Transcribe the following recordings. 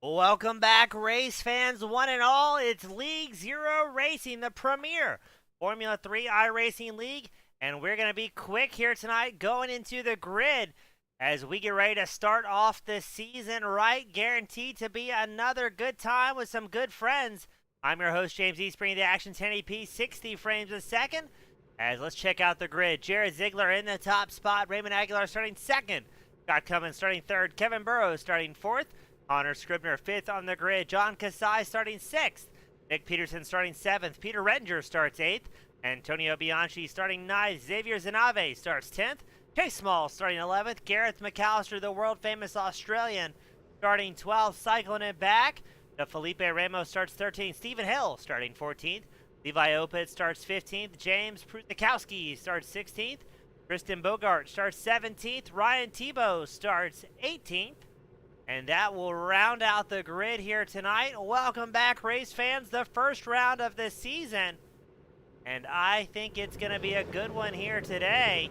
Welcome back, race fans, one and all. It's League Zero Racing, the premier Formula 3 iRacing League, and we're going to be quick here tonight going into the grid as we get ready to start off the season right. Guaranteed to be another good time with some good friends. I'm your host, James East, bringing the action 1080p, 60 frames a second. As let's check out the grid. Jared Zigler in the top spot. Raymond Aguilar starting second. Scott Cummins starting third. Kevin Burrows starting fourth. Connor Scribner fifth on the grid. John Kasai starting sixth. Nick Peterson starting seventh. Peter Redinger starts eighth. Antonio Bianchi starting ninth. Xavier Zanave starts 10th. Chase Small starting 11th. Gareth McAllister, the world-famous Australian, starting 12th. Cycling it back, the Felipe Ramos starts 13th. Stephen Hill starting 14th. Levi Opitz starts 15th. James Prudnikowski starts 16th. Kristen Bogart starts 17th. Ryan Tebow starts 18th. And that will round out the grid here tonight. Welcome back, race fans. The first round of the season. And I think it's going to be a good one here today.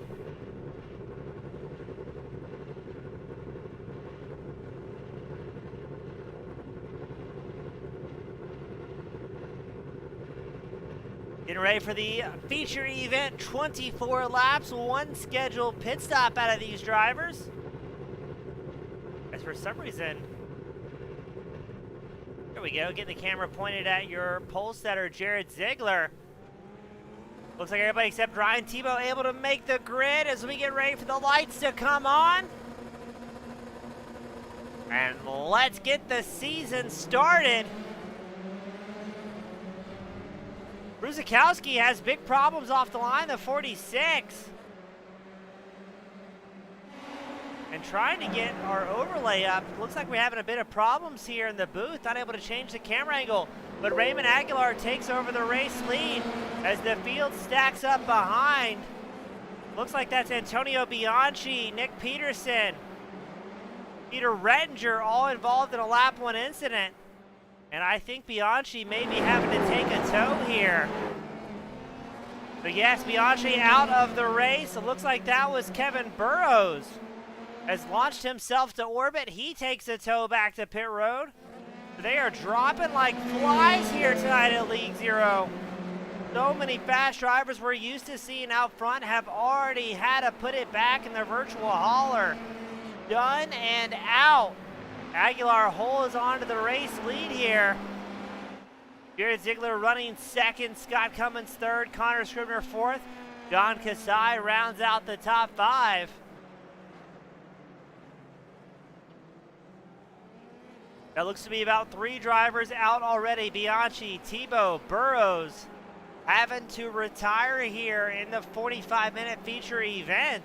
Getting ready for the feature event, 24 laps, one scheduled pit stop out of these drivers. As for some reason, there we go, getting the camera pointed at your pole setter, Jared Zigler. Looks like everybody except Ryan Tebow able to make the grid as we get ready for the lights to come on. And let's get the season started. Bruzikowski has big problems off the line, the 46. And trying to get our overlay up. Looks like we're having a bit of problems here in the booth. Not able to change the camera angle. But Raymond Aguilar takes over the race lead as the field stacks up behind. Looks like that's Antonio Bianchi, Nick Peterson, Peter Redinger, all involved in a lap one incident. And I think Bianchi may be having to take a tow here. But yes, Bianchi out of the race. It looks like that was Kevin Burrows. Has launched himself to orbit. He takes a tow back to pit road. They are dropping like flies here tonight at League Zero. So many fast drivers we're used to seeing out front have already had to put it back in the virtual hauler. Done and out. Aguilar holds on to the race lead here. Jared Zigler running second. Scott Cummins third. Connor Scribner fourth. John Kasai rounds out the top five. That looks to be about three drivers out already. Bianchi, Tebow, Burrows having to retire here in the 45-minute feature event.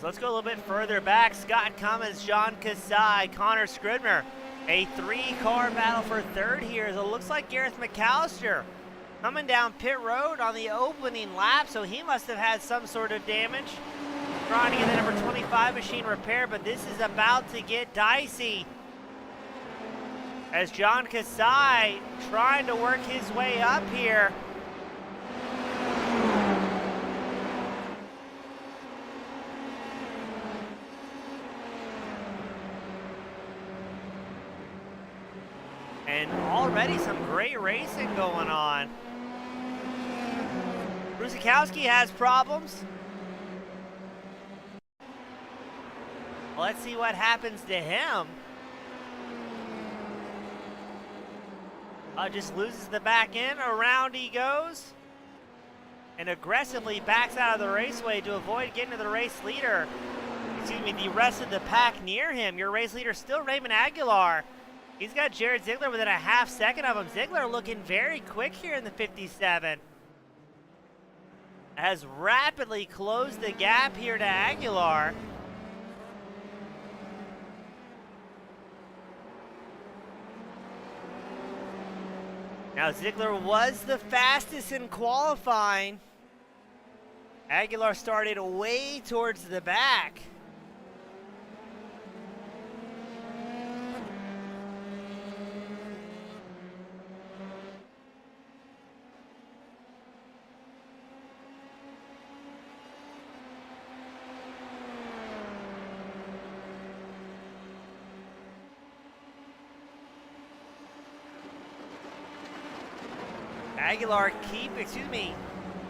So let's go a little bit further back. Scott Cummins, John Kasai, Connor Scribner. A three-car battle for third here. It looks like Gareth McAllister coming down pit road on the opening lap, so he must have had some sort of damage. Trying to get the number 25 machine repaired, but this is about to get dicey. As John Kasai trying to work his way up here. And already some great racing going on. Bruzikowski has problems. Let's see what happens to him. Just loses the back end. Around he goes. And aggressively backs out of the raceway to avoid getting to the race leader. Excuse me, the rest of the pack near him. Your race leader still Raymond Aguilar. He's got Jared Zigler within a half second of him. Zigler looking very quick here in the 57. Has rapidly closed the gap here to Aguilar. Now Zigler was the fastest in qualifying. Aguilar started way towards the back.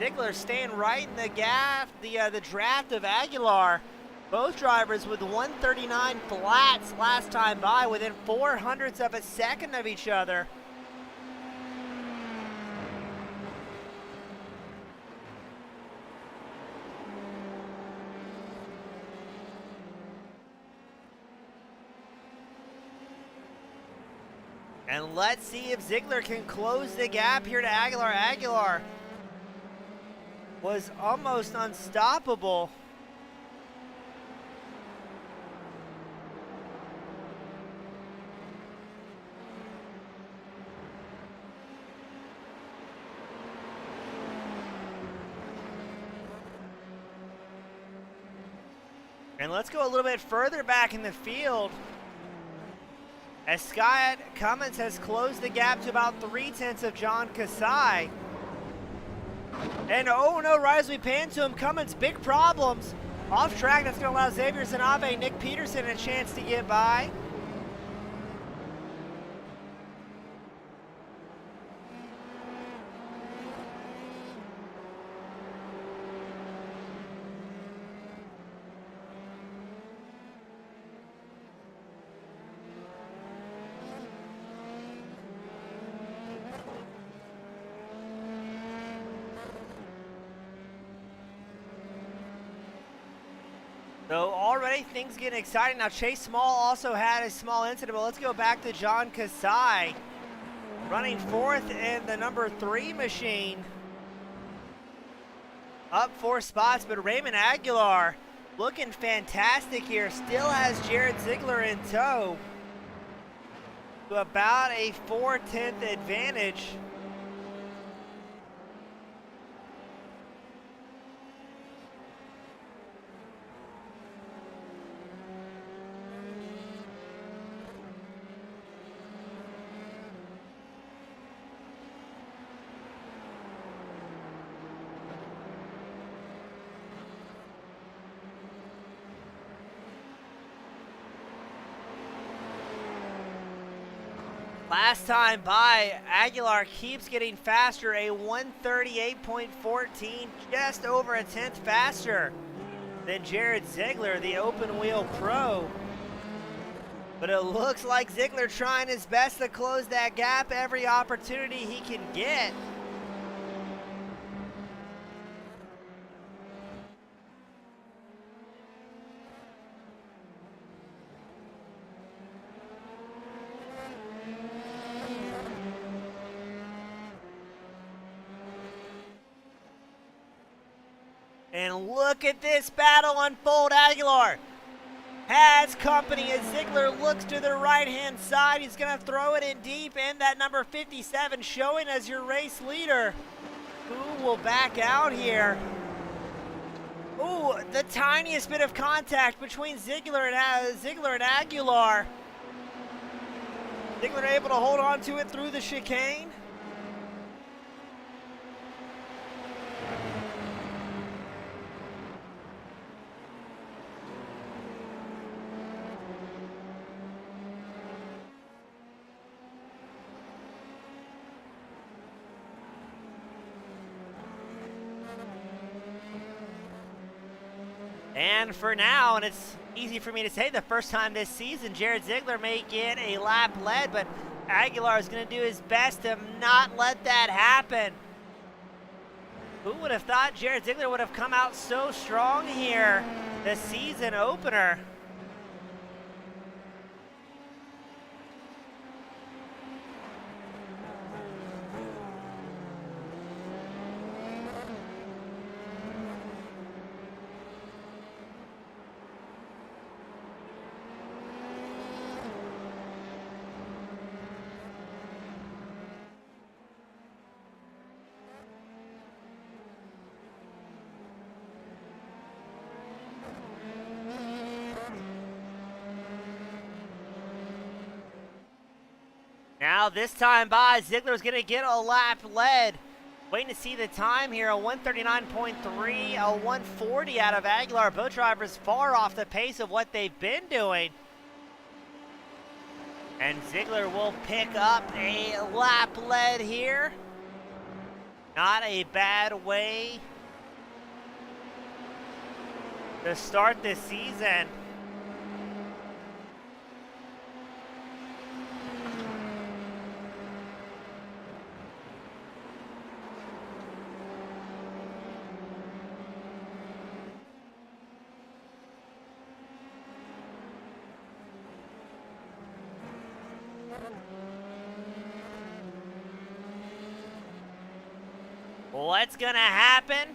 Zigler staying right in the gap, the draft of Aguilar. Both drivers with 139 flats last time by, within 0.04 of a second of each other. And let's see if Zigler can close the gap here to Aguilar. Aguilar was almost unstoppable. And let's go a little bit further back in the field, as Scott Cummins has closed the gap to about 0.3 of John Kasai. And oh no, right as we pan to him, Cummins, big problems. Off track, that's going to allow Xavier Zanabe, Nick Peterson a chance to get by. So already things getting exciting. Now Chase Small also had a small incident, but let's go back to John Kasai, running fourth in the number 3 machine. Up 4 spots, but Raymond Aguilar looking fantastic here. Still has Jared Zigler in tow to about a 4/10 advantage. Last time by, Aguilar keeps getting faster, a 138.14, just over a 10th faster than Jared Zigler, the open wheel pro. But it looks like Zigler trying his best to close that gap every opportunity he can get. And look at this battle unfold. Aguilar has company as Zigler looks to the right-hand side. He's going to throw it in deep, and that number 57 showing as your race leader. Who will back out here? Ooh, the tiniest bit of contact between Zigler and Aguilar. Zigler able to hold on to it through the chicane. And for now, and it's easy for me to say, the first time this season, Jared Zigler may get a lap led, but Aguilar is going to do his best to not let that happen. Who would have thought Jared Zigler would have come out so strong here, the season opener? Now this time by, Zigler's going to get a lap led. Waiting to see the time here, a 139.3, a 140 out of Aguilar. Both drivers far off the pace of what they've been doing. And Zigler will pick up a lap lead here. Not a bad way to start this season. What's gonna happen?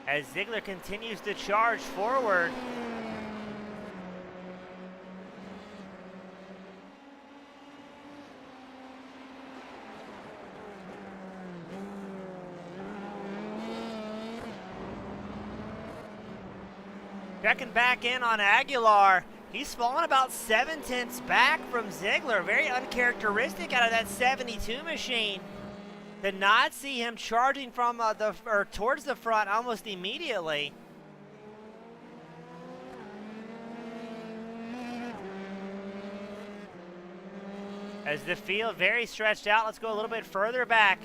As Zigler continues to charge forward. Checking back in on Aguilar. He's fallen about 7/10 back from Zigler. Very uncharacteristic out of that 72 machine. To not see him charging from towards the front almost immediately. As the field very stretched out, let's go a little bit further back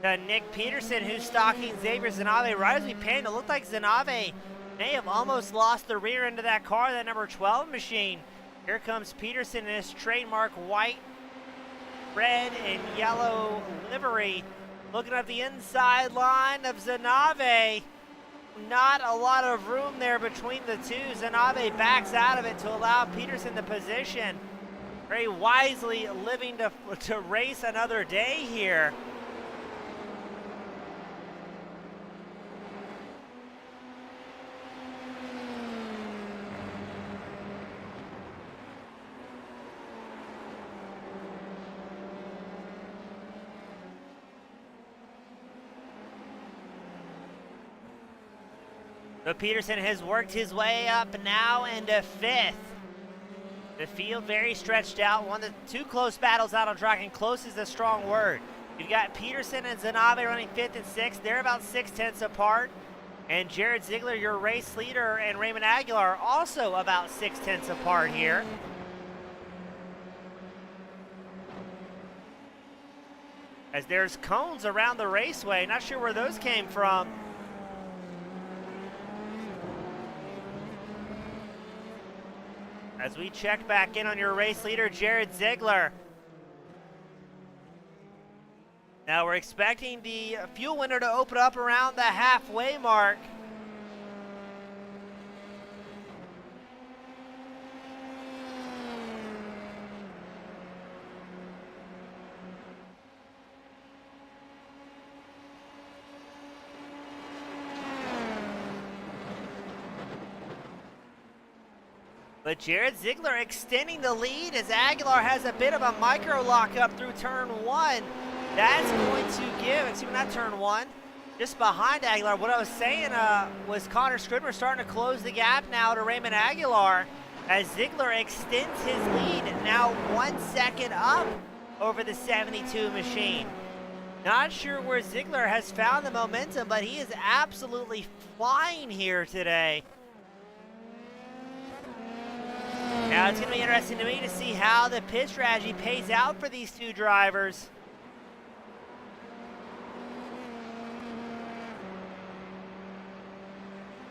to Nick Peterson, who's stalking Xavier Zanave. Right as we panned, it looked like Zanave may have almost lost the rear end of that car, that number 12 machine. Here comes Peterson in his trademark white, red, and yellow livery. Looking at the inside line of Zanave. Not a lot of room there between the two. Zanave backs out of it to allow Peterson the position. Very wisely living to race another day here. So Peterson has worked his way up now into 5th. The field very stretched out. One of the two close battles out on track, and close is a strong word. You've got Peterson and Zanave running 5th and 6th. They're about 6/10 apart. And Jared Zigler, your race leader, and Raymond Aguilar also about 6/10 apart here. As there's cones around the raceway. Not sure where those came from. As we check back in on your race leader, Jared Zigler. Now we're expecting the fuel window to open up around the halfway mark. But Jared Zigler extending the lead as Aguilar has a bit of a micro lock up through turn 1. That's going to give, excuse me, not turn 1, just behind Aguilar. What I was saying was Connor Scribner starting to close the gap now to Raymond Aguilar as Zigler extends his lead, now 1 second up over the 72 machine. Not sure where Zigler has found the momentum, but he is absolutely flying here today. Now it's going to be interesting to me to see how the pit strategy pays out for these two drivers.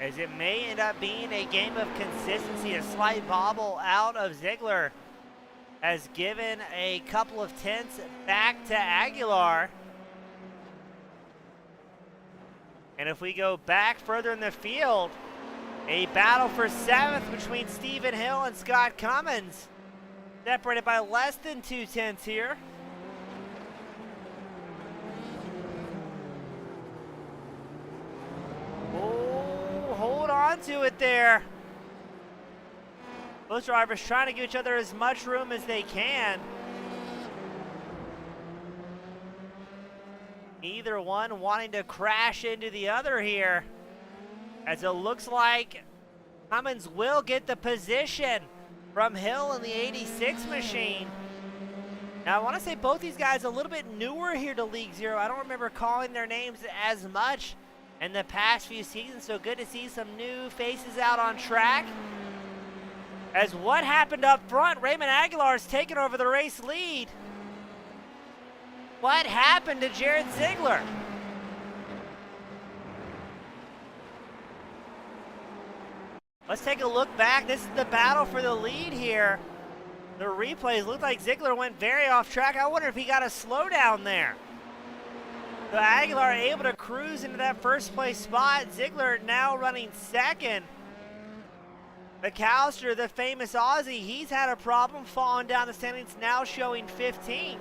As it may end up being a game of consistency. A slight bobble out of Zigler has given a couple of tenths back to Aguilar. And if we go back further in the field, a battle for 7th between Stephen Hill and Scott Cummins. Separated by less than 2 tenths here. Oh, hold on to it there. Both drivers trying to give each other as much room as they can. Neither one wanting to crash into the other here, as it looks like Cummins will get the position from Hill in the 86 machine. Now, I want to say both these guys a little bit newer here to League Zero. I don't remember calling their names as much in the past few seasons, so good to see some new faces out on track. As what happened up front, Raymond Aguilar is taking over the race lead. What happened to Jared Zigler? Let's take a look back. This is the battle for the lead here. The replays look like Zigler went very off track. I wonder if he got a slowdown there. So Aguilar able to cruise into that first place spot. Zigler now running second. McAllister, the famous Aussie, he's had a problem falling down the standings, now showing 15.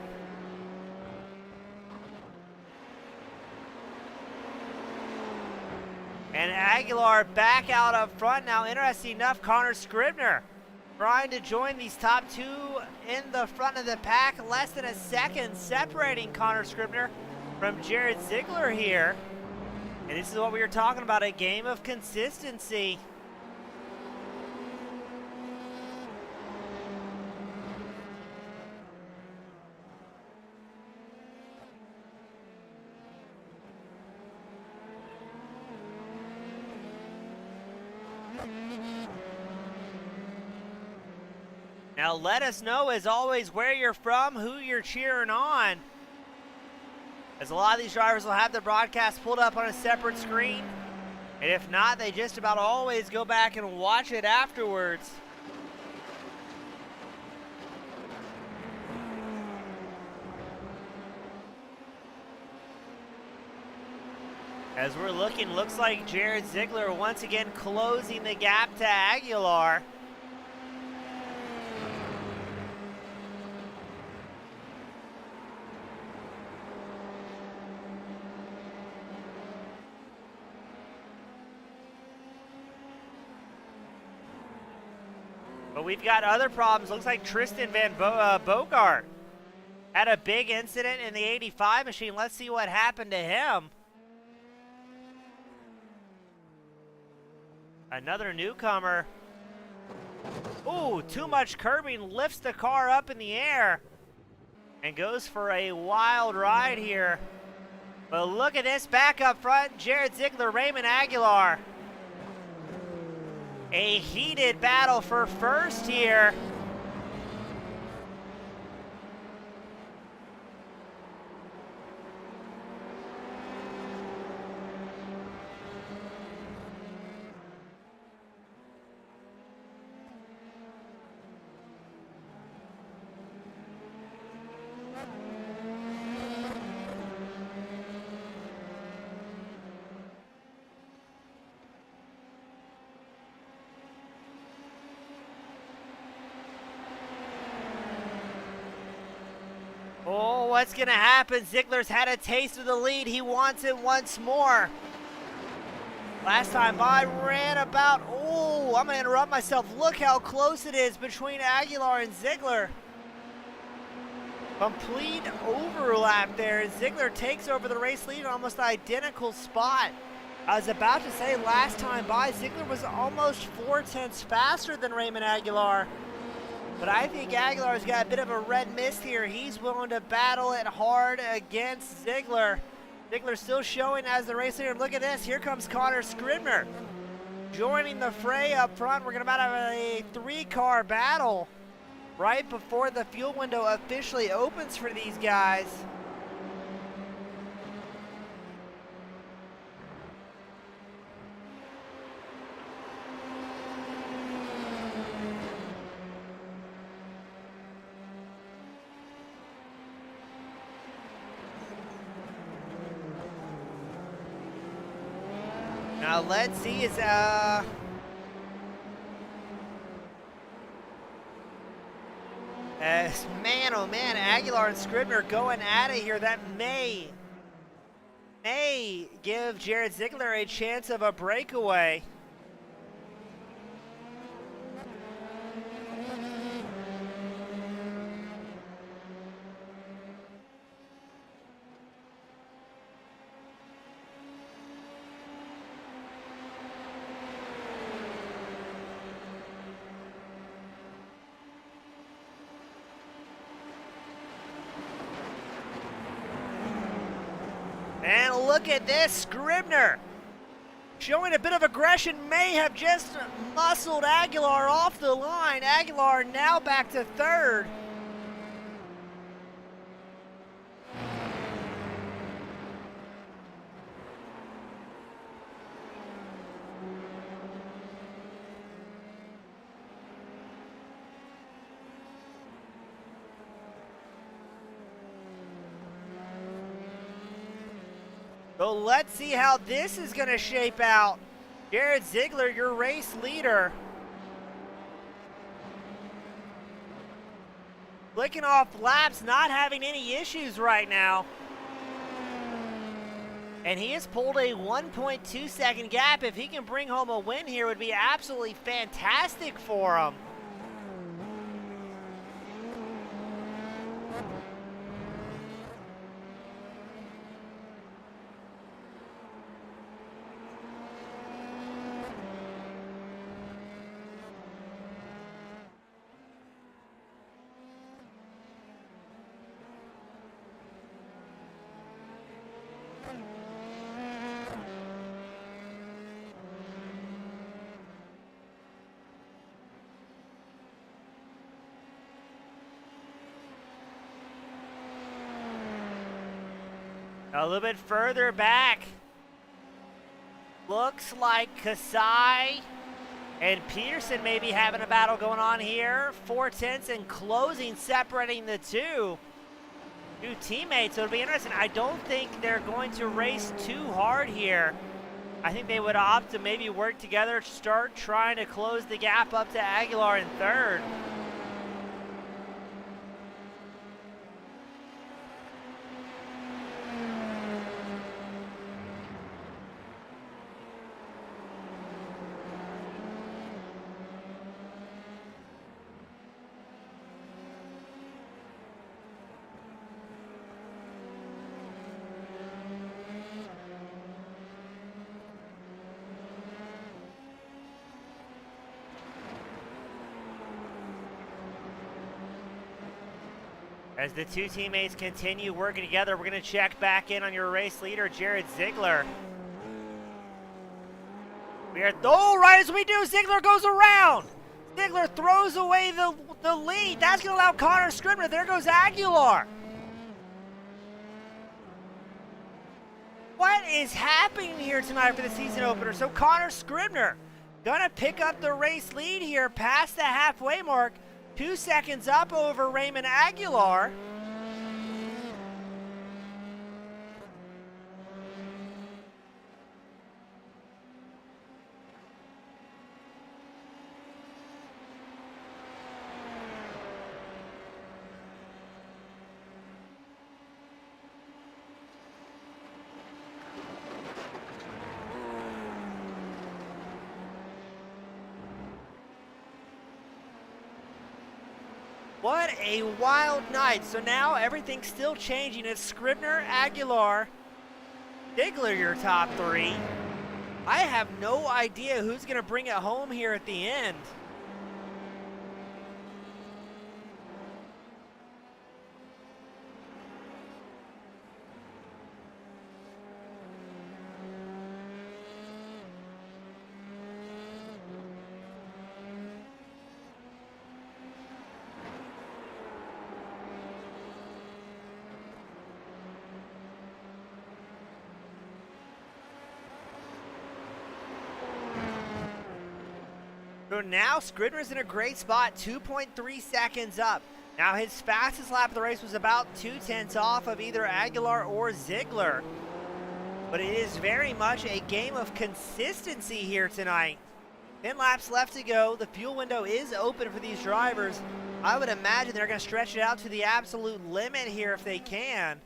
And Aguilar back out up front now. Interesting enough, Connor Scribner trying to join these top two in the front of the pack. Less than a second separating Connor Scribner from Jared Zigler here. And this is what we were talking about, a game of consistency. Now let us know, as always, where you're from, who you're cheering on. As a lot of these drivers will have the broadcast pulled up on a separate screen. And if not, they just about always go back and watch it afterwards. As we're looking, looks like Jared Zigler once again closing the gap to Aguilar. But we've got other problems. Looks like Tristan Van Bogart had a big incident in the 85 machine. Let's see what happened to him. Another newcomer. Ooh, too much curbing, lifts the car up in the air and goes for a wild ride here. But look at this, back up front, Jared Zigler, Raymond Aguilar. A heated battle for first here. Oh, what's going to happen? Zigler's had a taste of the lead. He wants it once more. Last time by, ran about, oh, I'm going to interrupt myself. Look how close it is between Aguilar and Zigler. Complete overlap there. Zigler takes over the race lead in almost identical spot. I was about to say, last time by, Zigler was almost 4/10 faster than Raymond Aguilar. But I think Aguilar's got a bit of a red mist here. He's willing to battle it hard against Zigler. Zigler still showing as the race leader. Look at this. Here comes Connor Scribner joining the fray up front. We're going to about have a three-car battle right before the fuel window officially opens for these guys. Now let's see, is man oh man, Aguilar and Scribner going at it here. That may give Jared Zigler a chance of a breakaway. And look at this, Scribner showing a bit of aggression, may have just muscled Aguilar off the line. Aguilar now back to third. So let's see how this is going to shape out. Jared Zigler, your race leader. Flicking off laps, not having any issues right now. And he has pulled a 1.2 second gap. If he can bring home a win here, it would be absolutely fantastic for him. A little bit further back, looks like Kasai and Peterson may be having a battle going on here. 4/10 and closing, separating the two teammates. So it'll be interesting. I don't think they're going to race too hard here. I think they would opt to maybe work together, start trying to close the gap up to Aguilar in third. As the two teammates continue working together, we're going to check back in on your race leader, Jared Zigler. Right as we do, Zigler goes around. Zigler throws away the lead. That's going to allow Connor Scribner. There goes Aguilar. What is happening here tonight for the season opener? So Connor Scribner going to pick up the race lead here past the halfway mark. 2 seconds up over Raymond Aguilar. What a wild night. So now everything's still changing. It's Scribner, Aguilar, Zigler, your top three. I have no idea who's going to bring it home here at the end. So now Scribner's in a great spot, 2.3 seconds up. Now his fastest lap of the race was about 2/10 off of either Aguilar or Zigler. But it is very much a game of consistency here tonight. 10 laps left to go. The fuel window is open for these drivers. I would imagine they're going to stretch it out to the absolute limit here if they can.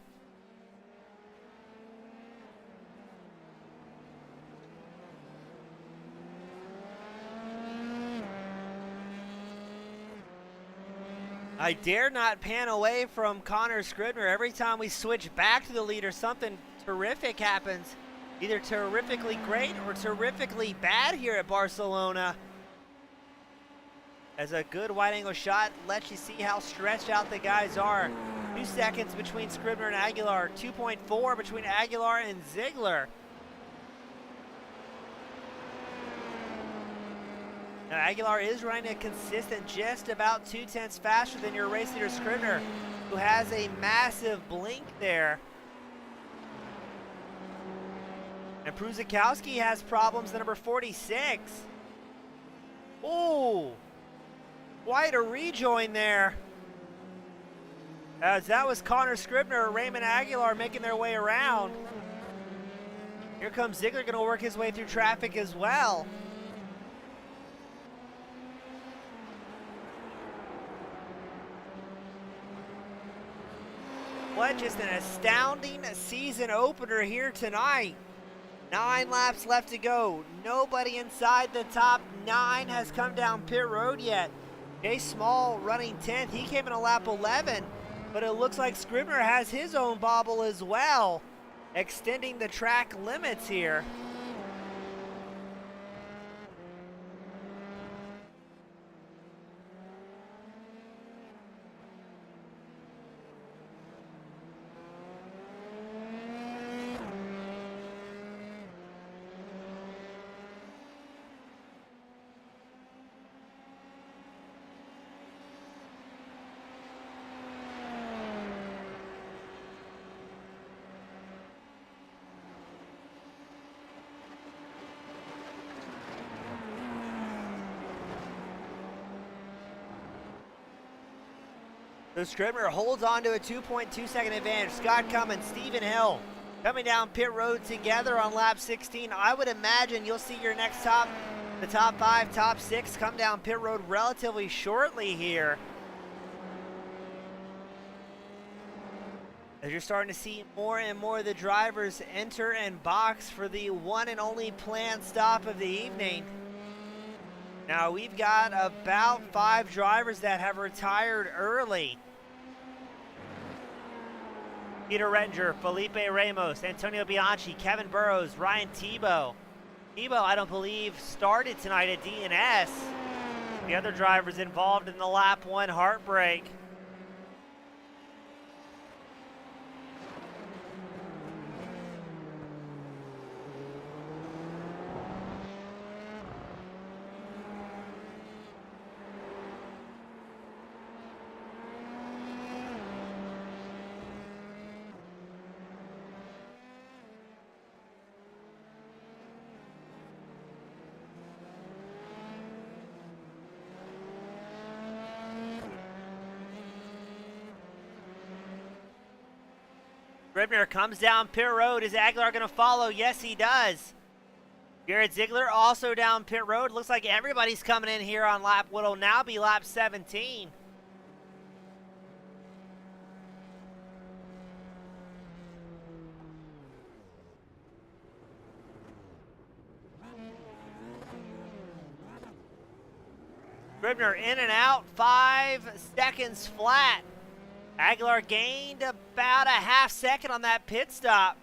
I dare not pan away from Connor Scribner. Every time we switch back to the leader, something terrific happens. Either terrifically great or terrifically bad here at Barcelona. As a good wide-angle shot lets you see how stretched out the guys are. 2 seconds between Scribner and Aguilar. 2.4 between Aguilar and Zigler. Now, Aguilar is running a consistent just about 2/10 faster than your race leader Scribner, who has a massive blink there. And Pruzakowski has problems, the number 46. Ooh, quite a rejoin there. As that was Connor Scribner and Raymond Aguilar making their way around. Here comes Zigler, going to work his way through traffic as well. What just an astounding season opener here tonight. 9 laps left to go. Nobody inside the top 9 has come down pit road yet. Jay Small running 10th. He came in a lap 11, but it looks like Scribner has his own bobble as well, extending the track limits here. So Scribner holds on to a 2.2 second advantage. Scott Cummins, Stephen Hill coming down pit road together on lap 16. I would imagine you'll see your next the top 5, top 6 come down pit road relatively shortly here. As you're starting to see more and more of the drivers enter and box for the one and only planned stop of the evening. Now we've got about 5 drivers that have retired early. Peter Rettinger, Felipe Ramos, Antonio Bianchi, Kevin Burrows, Ryan Tebow. Tebow, I don't believe, started tonight at DNS. The other drivers involved in the lap 1 heartbreak. Scribner comes down pit road. Is Aguilar going to follow? Yes, he does. Garrett Zigler also down pit road. Looks like everybody's coming in here on what'll now be lap 17. Scribner in and out, 5 seconds flat. Aguilar gained about a half second on that pit stop.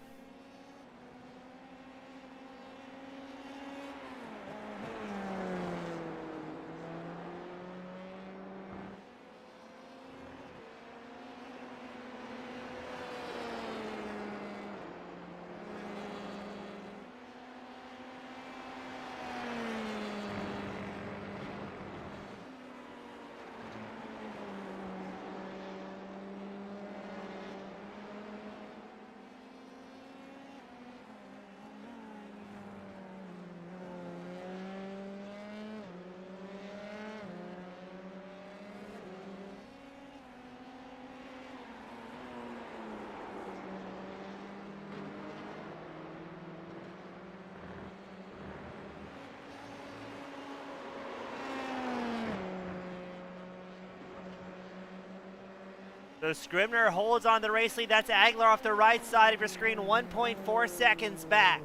So Scribner holds on the race lead. That's Aguilar off the right side of your screen, 1.4 seconds back.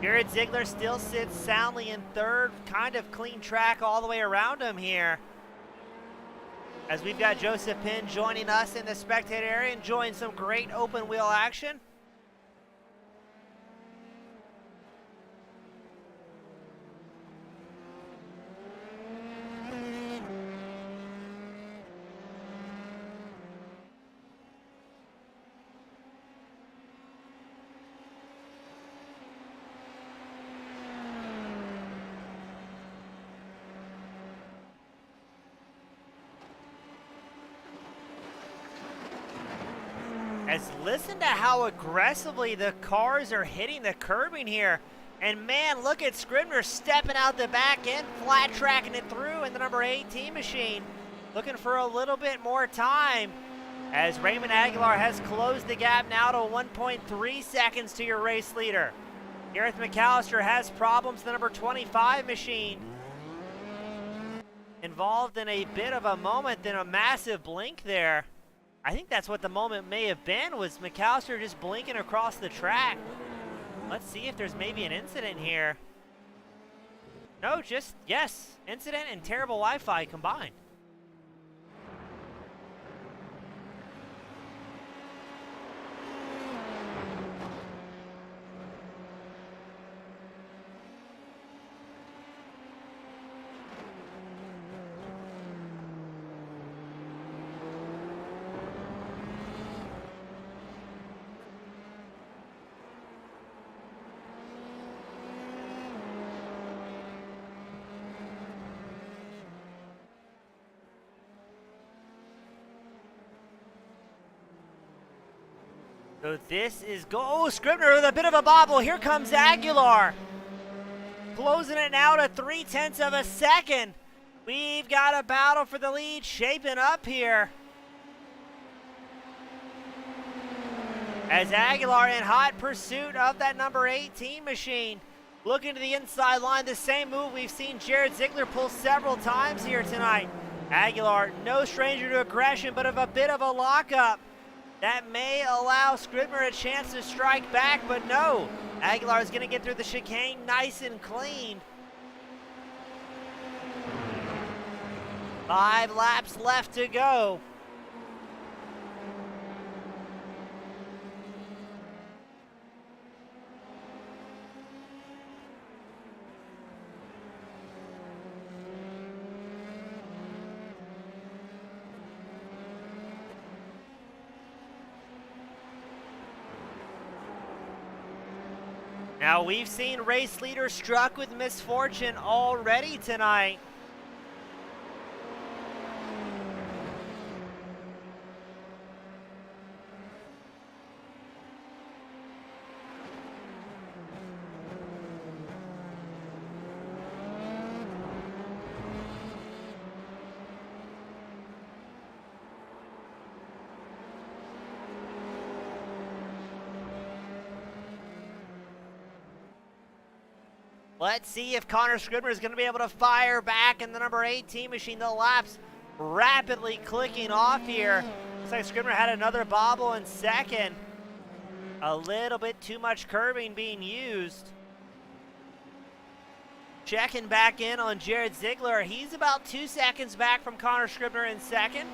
Garrett Zigler still sits soundly in third, kind of clean track all the way around him here. As we've got Joseph Penn joining us in the spectator area, enjoying some great open wheel action. As listen to how aggressively the cars are hitting the curbing here. And man, look at Scribner stepping out the back end, flat tracking it through in the number 18 machine. Looking for a little bit more time as Raymond Aguilar has closed the gap now to 1.3 seconds to your race leader. Gareth McAllister has problems, the number 25 machine. Involved in a bit of a moment, then a massive blink there. I think that's what the moment may have been, was McAllister just blinking across the track. Let's see if there's maybe an incident here. No, just, yes, incident and terrible Wi-Fi combined. So this is Scribner with a bit of a bobble. Here comes Aguilar. Closing it now to 0.3 of a second. We've got a battle for the lead shaping up here. As Aguilar in hot pursuit of that number 18 machine. Looking to the inside line, the same move we've seen Jared Zigler pull several times here tonight. Aguilar, no stranger to aggression, but of a bit of a lockup. That may allow Scribner a chance to strike back, but no. Aguilar is going to get through the chicane nice and clean. 5 laps left to go. Now, we've seen race leaders struck with misfortune already tonight. Let's see if Connor Scribner is going to be able to fire back in the number 18 machine. The laps rapidly clicking off here. Looks like Scribner had another bobble in second. A little bit too much curbing being used. Checking back in on Jared Zigler. He's about 2 seconds back from Connor Scribner in second.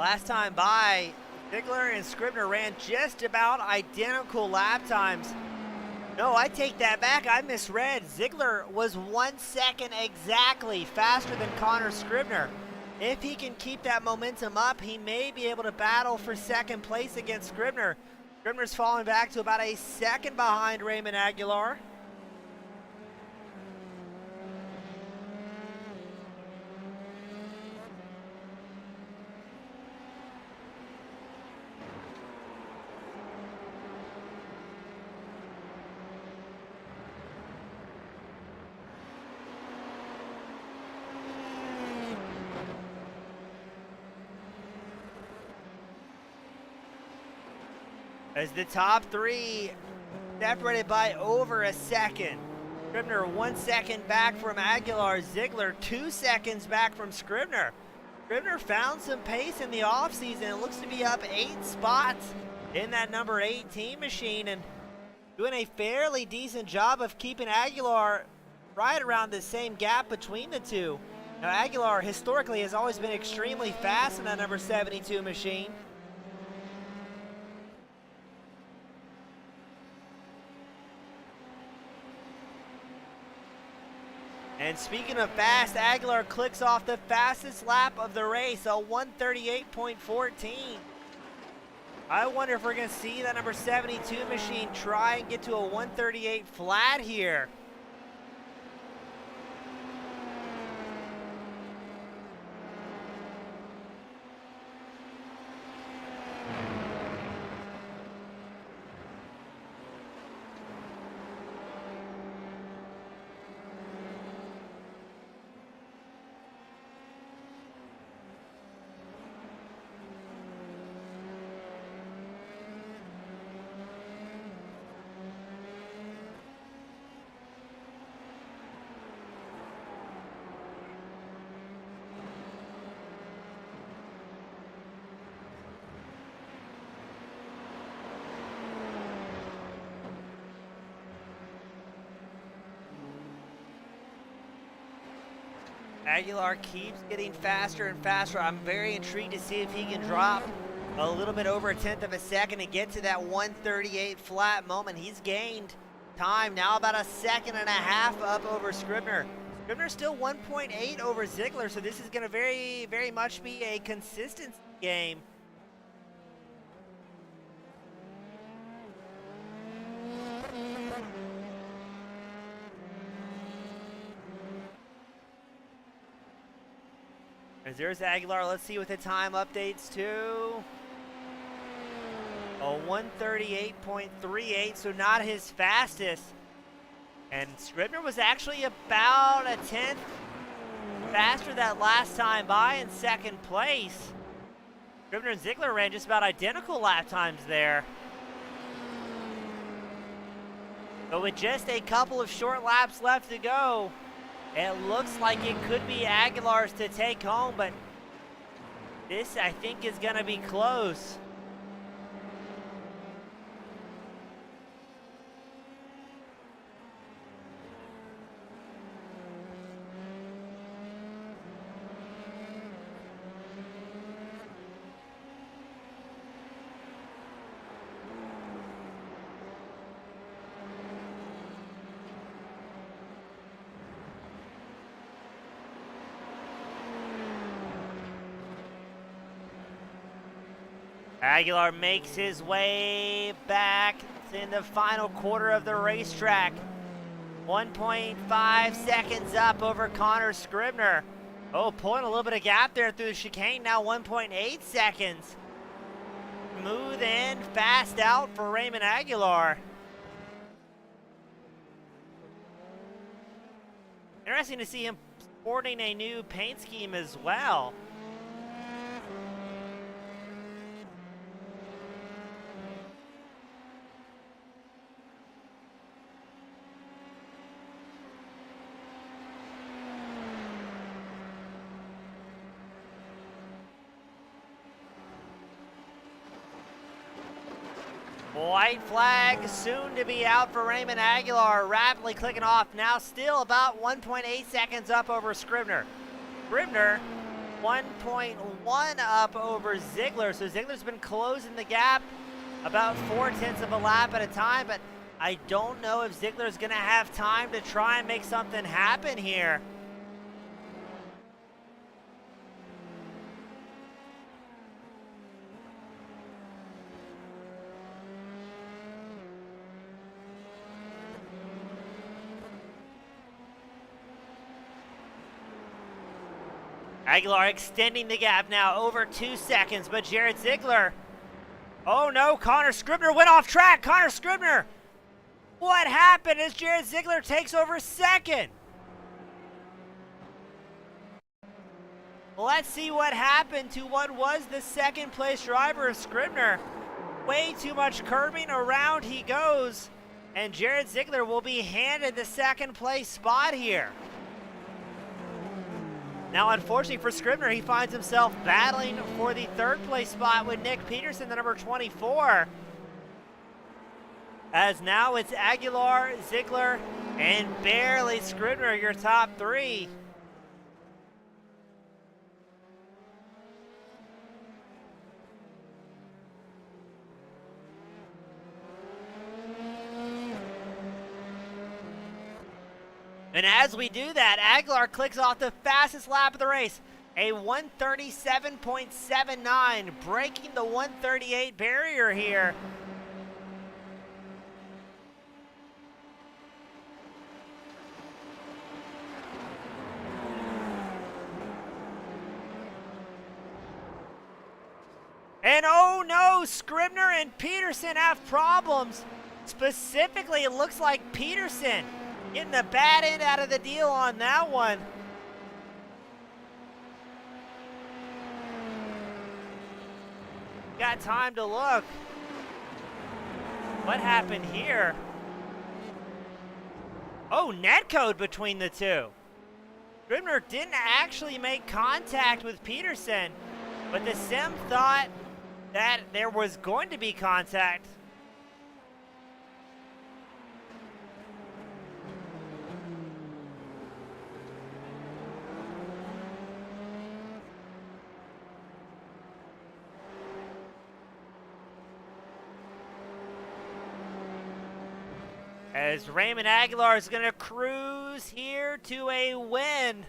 Last time by, Zigler and Scribner ran just about identical lap times. No, I take that back. I misread. Zigler was 1 second exactly faster than Connor Scribner. If he can keep that momentum up, he may be able to battle for second place against Scribner. Scribner's falling back to about a second behind Raymond Aguilar. As the top three separated by over a second. Scribner 1 second back from Aguilar. Zigler 2 seconds back from Scribner. Scribner found some pace in the offseason. It looks to be up 8 spots in that number 18 machine and doing a fairly decent job of keeping Aguilar right around the same gap between the two. Now, Aguilar historically has always been extremely fast in that number 72 machine. And speaking of fast, Aguilar clicks off the fastest lap of the race, a 1:38.14. I wonder if we're going to see that number 72 machine try and get to a 138 flat here. Aguilar keeps getting faster and faster. I'm very intrigued to see if he can drop a little bit over a tenth of a second and get to that 138 flat moment. He's gained time, now about a second and a half up over Scribner. Scribner's still 1.8 over Zigler, so this is going to very much be a consistency game. As there's Aguilar, let's see what the time updates to. A 138.38, so not his fastest. And Scribner was actually about a tenth faster that last time by in second place. Scribner and Zigler ran just about identical lap times there. But with just a couple of short laps left to go, it looks like it could be Aguilar's to take home, but this, I think, is going to be close. Aguilar makes his way back in the final quarter of the racetrack. 1.5 seconds up over Connor Scribner. Oh, pulling a little bit of gap there through the chicane, now 1.8 seconds. Smooth in, fast out for Raymond Aguilar. Interesting to see him sporting a new paint scheme as well. White flag soon to be out for Raymond Aguilar, rapidly clicking off, now still about 1.8 seconds up over Scribner. Scribner 1.1 up over Zigler, so Zigler's been closing the gap about 4/10 of a lap at a time, but I don't know if Zigler's going to have time to try and make something happen here. Aguilar extending the gap now over 2 seconds, but Jared Zigler, oh no, Connor Scribner went off track. Connor Scribner, what happened as Jared Zigler takes over second? Let's see what happened to what was the second place driver of Scribner. Way too much curbing, around he goes, and Jared Zigler will be handed the second place spot here. Now, unfortunately for Scribner, he finds himself battling for the third place spot with Nick Peterson, the number 24. As now it's Aguilar, Zigler, and barely Scribner, your top three. And as we do that, Aguilar clicks off the fastest lap of the race. a 137.79, breaking the 138 barrier here. And oh no, Scribner and Peterson have problems. Specifically, it looks like Peterson getting the bad end out of the deal on that one. Got time to look. What happened here? Oh, netcode between the two. Scribner didn't actually make contact with Peterson, but the sim thought that there was going to be contact. As Raymond Aguilar is going to cruise here to a win.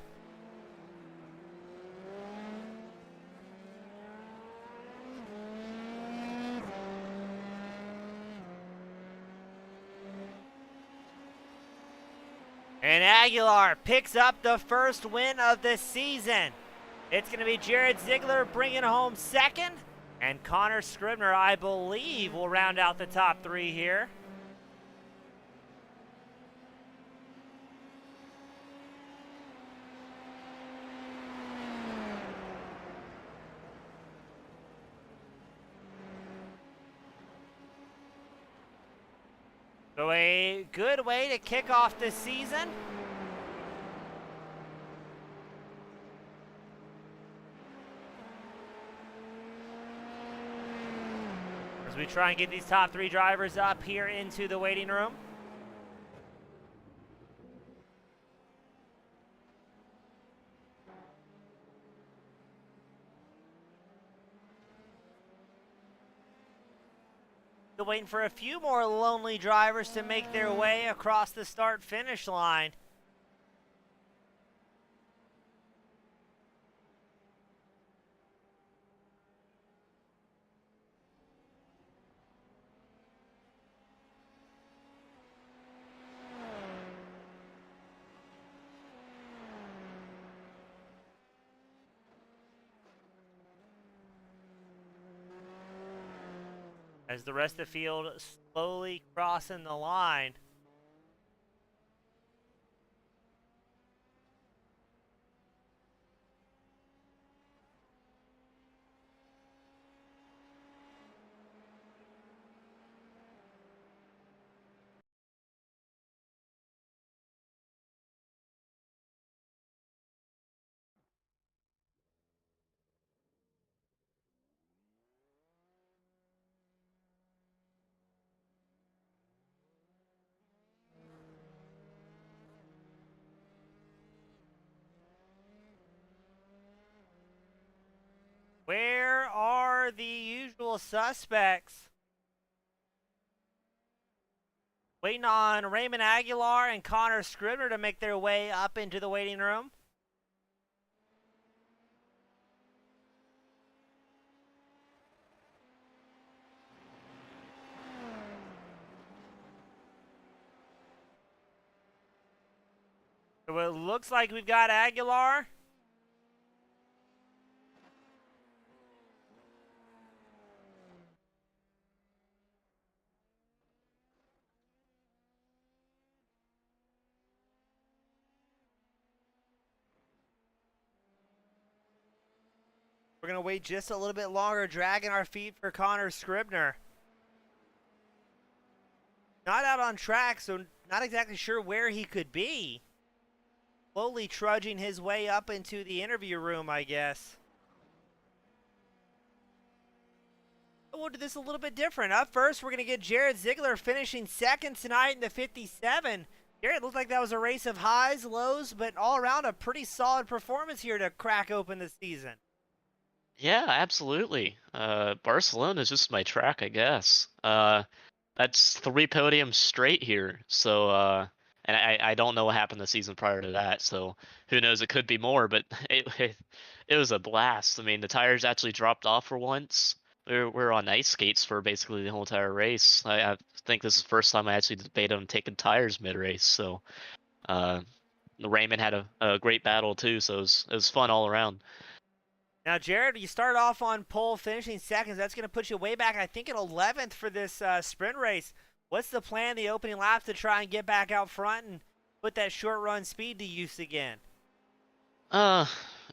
And Aguilar picks up the first win of the season. It's going to be Jared Zigler bringing home second. And Connor Scribner, I believe, will round out the top three here. So a good way to kick off this season. As we try and get these top three drivers up here into the waiting room. Still waiting for a few more lonely drivers to make their way across the start-finish line. As the rest of the field slowly crossing the line. Where are the usual suspects? Waiting on Raymond Aguilar and Connor Scribner to make their way up into the waiting room. So it looks like we've got Aguilar. We're going to wait just a little bit longer, dragging our feet for Connor Scribner. Not out on track, so not exactly sure where he could be. Slowly trudging his way up into the interview room, I guess. We'll do this a little bit different. Up first, we're going to get Jared Zigler finishing second tonight in the 57. Jared, looked like that was a race of highs, lows, but all around a pretty solid performance here to crack open the season. Yeah, absolutely. Barcelona is just my track, I guess. That's 3 podiums straight here. So And I don't know what happened the season prior to that, so who knows? It could be more, but it was a blast. I mean, the tires actually dropped off for once. We were on ice skates for basically the whole entire race. I think this is the first time I actually debated on taking tires mid race. So uh, Raymond had a great battle too, so it was fun all around. Now, Jared, you start off on pole, finishing seconds. That's going to put you way back, I think, at 11th for this sprint race. What's the plan the opening lap to try and get back out front and put that short run speed to use again? Uh,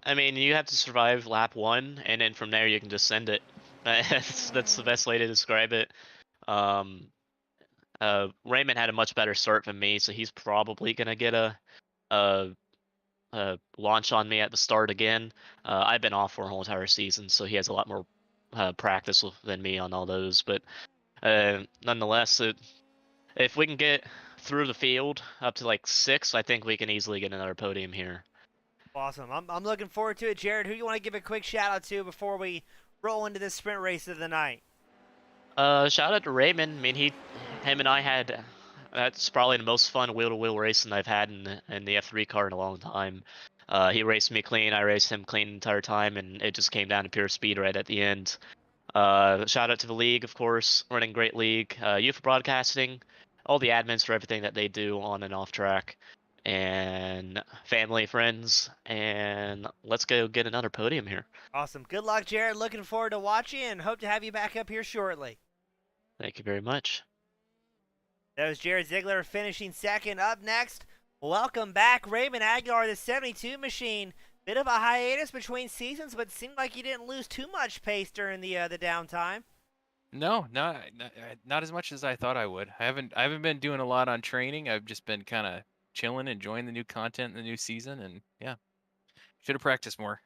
I mean, you have to survive lap one, and then from there you can just send it. That's the best way to describe it. Um, Raymond had a much better start than me, so he's probably gonna get a, launch on me at the start again. I've been off for a whole entire season, so he has a lot more practice than me on all those. But nonetheless, if we can get through the field up to like 6, I think we can easily get another podium here. Awesome. I'm looking forward to it. Jared, who you want to give a quick shout out to before we roll into this sprint race of the night? Shout out to Raymond. I mean, him and I had that's probably the most fun wheel-to-wheel racing I've had in the F3 car in a long time. He raced me clean, I raced him clean the entire time, and it just came down to pure speed right at the end. Shout out to the league, of course, running great league. You for broadcasting, all the admins for everything that they do on and off track, and family, friends, and let's go get another podium here. Awesome. Good luck, Jared. Looking forward to watching and hope to have you back up here shortly. Thank you very much. That was Jared Zigler finishing second. Up next, welcome back, Raymond Aguilar, the 72 machine. Bit of a hiatus between seasons, but seemed like you didn't lose too much pace during the downtime. No, not as much as I thought I would. I haven't been doing a lot on training. I've just been kind of chilling, enjoying the new content in the new season, and yeah, should have practiced more.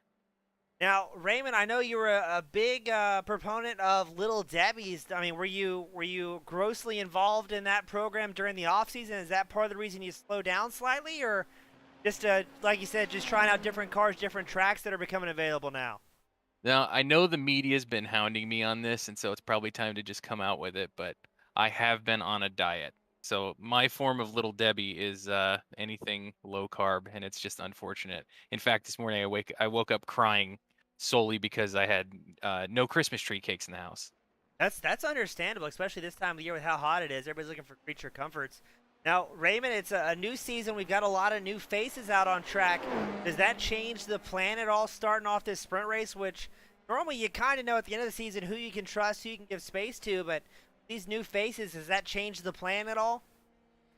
Now, Raymond, I know you were a big proponent of Little Debbie's. I mean, were you grossly involved in that program during the off season? Is that part of the reason you slowed down slightly, or just like you said, just trying out different cars, different tracks that are becoming available now? Now, I know the media's been hounding me on this, and so it's probably time to just come out with it, but I have been on a diet. So my form of Little Debbie is anything low carb, and it's just unfortunate. In fact, this morning I woke up crying solely because I had no Christmas tree cakes in the house. That's understandable, especially this time of year with how hot it is. Everybody's looking for creature comforts. Now, Raymond, it's a new season. We've got a lot of new faces out on track. Does that change the plan at all starting off this sprint race, which normally you kind of know at the end of the season who you can trust, who you can give space to, but these new faces, does that change the plan at all?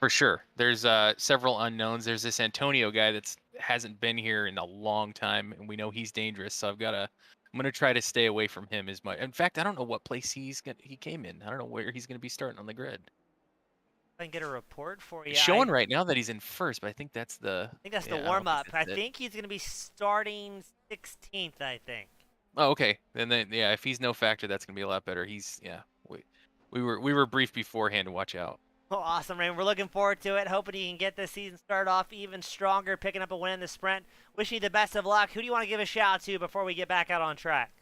For sure. There's several unknowns. There's this Antonio guy that's hasn't been here in a long time, and we know he's dangerous. So I'm gonna try to stay away from him as much. In fact, I don't know what place he came in. I don't know where he's gonna be starting on the grid. I can get a report for you. It's showing right now that he's in first, but I think that's the. I think that's Yeah, the I don't warm up. think I that's it. think he's going to be starting 16th, I think. Oh, okay. Then yeah, if he's no factor, that's gonna be a lot better. We were briefed beforehand to watch out. Well, awesome, Raymond. We're looking forward to it. Hoping you can get this season started off even stronger, picking up a win in the sprint. Wishing you the best of luck. Who do you want to give a shout out to before we get back out on track?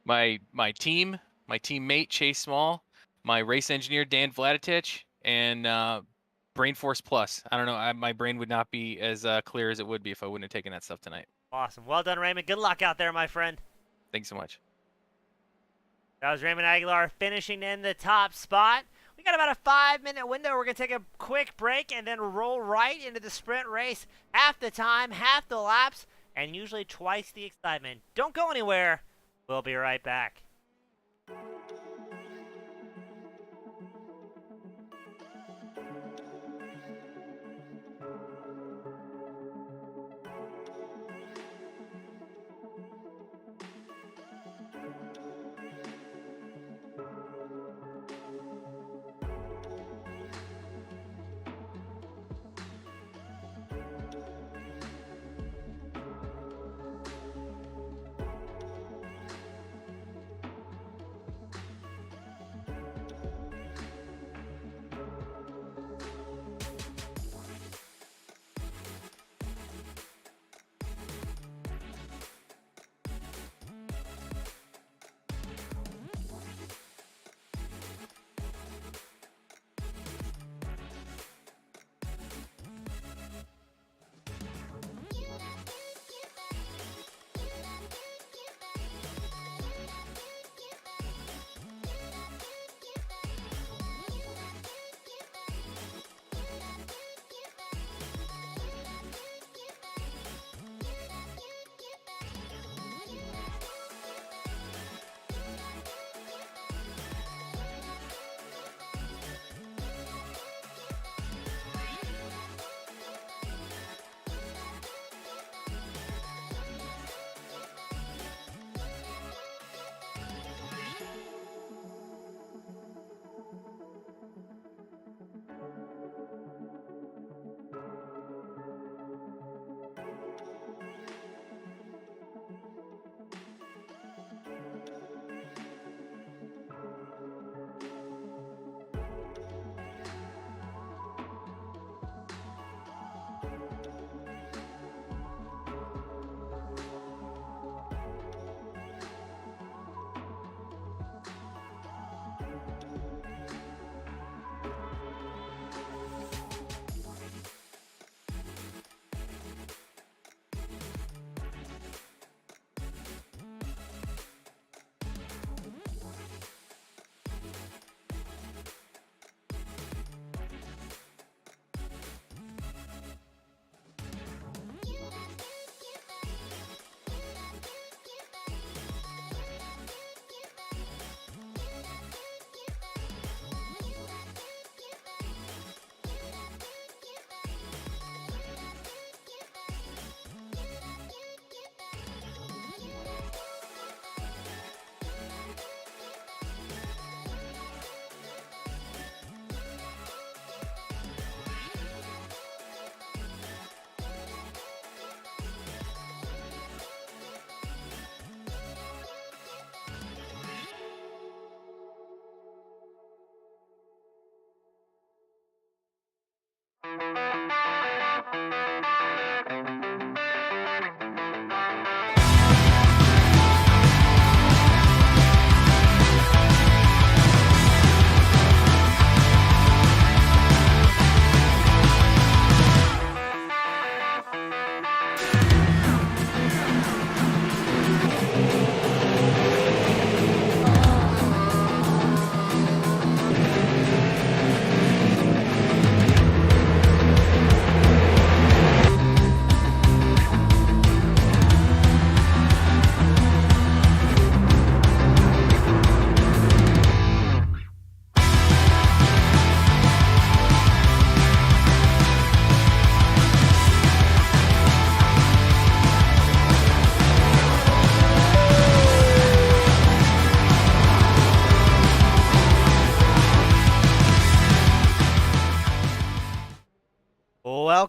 My teammate Chase Small, my race engineer Dan Vladitich, and Brain Force Plus. I don't know. My brain would not be as clear as it would be if I wouldn't have taken that stuff tonight. Awesome. Well done, Raymond. Good luck out there, my friend. Thanks so much. That was Raymond Aguilar finishing in the top spot. We got about a 5-minute window. We're going to take a quick break and then roll right into the sprint race. Half the time, half the laps, and usually twice the excitement. Don't go anywhere. We'll be right back.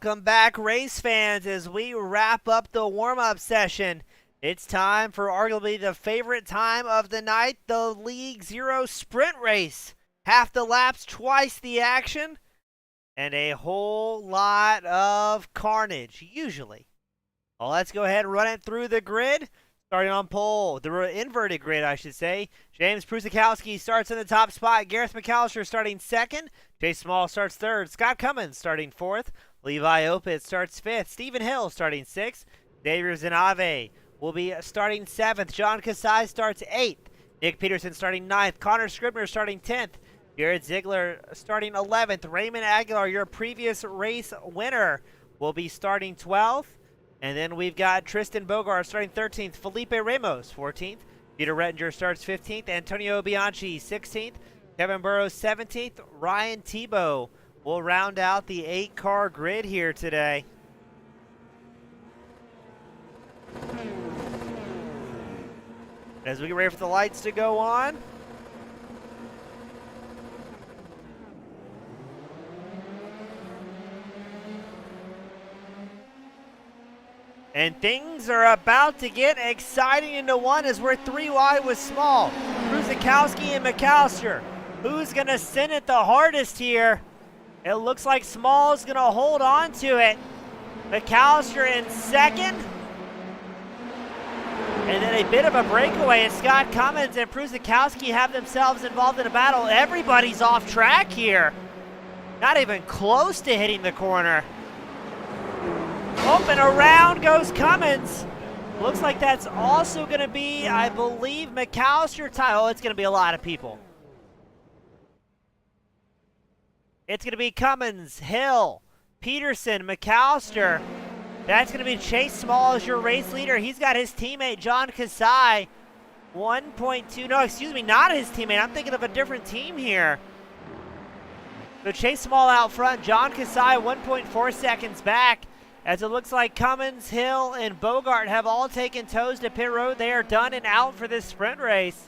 Welcome back, race fans, as we wrap up the warm-up session. It's time for arguably the favorite time of the night, the League Zero Sprint Race. Half the laps, twice the action, and a whole lot of carnage, usually. Well, let's go ahead and run it through the grid. Starting on pole, the inverted grid, I should say. James Prusakowski starts in the top spot. Gareth McAllister starting second. Chase Small starts third. Scott Cummins starting fourth. Levi Opitz starts fifth. Stephen Hill starting sixth. Xavier Zinave will be starting seventh. John Kasai starts eighth. Nick Peterson starting ninth. Connor Scribner starting 10th. Jared Zigler starting 11th. Raymond Aguilar, your previous race winner, will be starting 12th. And then we've got Tristan Bogart starting 13th. Felipe Ramos 14th. Peter Rettinger starts 15th. Antonio Bianchi 16th. Kevin Burrows 17th. Ryan Tebow will round out the 8-car grid here today. As we get ready for the lights to go on. And things are about to get exciting into one as we're 3 wide with Small, Prusakowski, and McAllister. Who's going to send it the hardest here? It looks like Small's going to hold on to it. McAllister in second. And then a bit of a breakaway as Scott Cummins and Prusakowski have themselves involved in a battle. Everybody's off track here. Not even close to hitting the corner. Up and around goes Cummins. Looks like that's also going to be, I believe, McAllister. Oh, it's going to be a lot of people. It's going to be Cummins, Hill, Peterson, McAllister. That's going to be Chase Small as your race leader. He's got his teammate, John Kasai. 1.2, no, excuse me, not his teammate. I'm thinking of a different team here. So Chase Small out front, John Kasai 1.4 seconds back. As it looks like Cummins, Hill, and Bogart have all taken toes to pit road. They are done and out for this sprint race.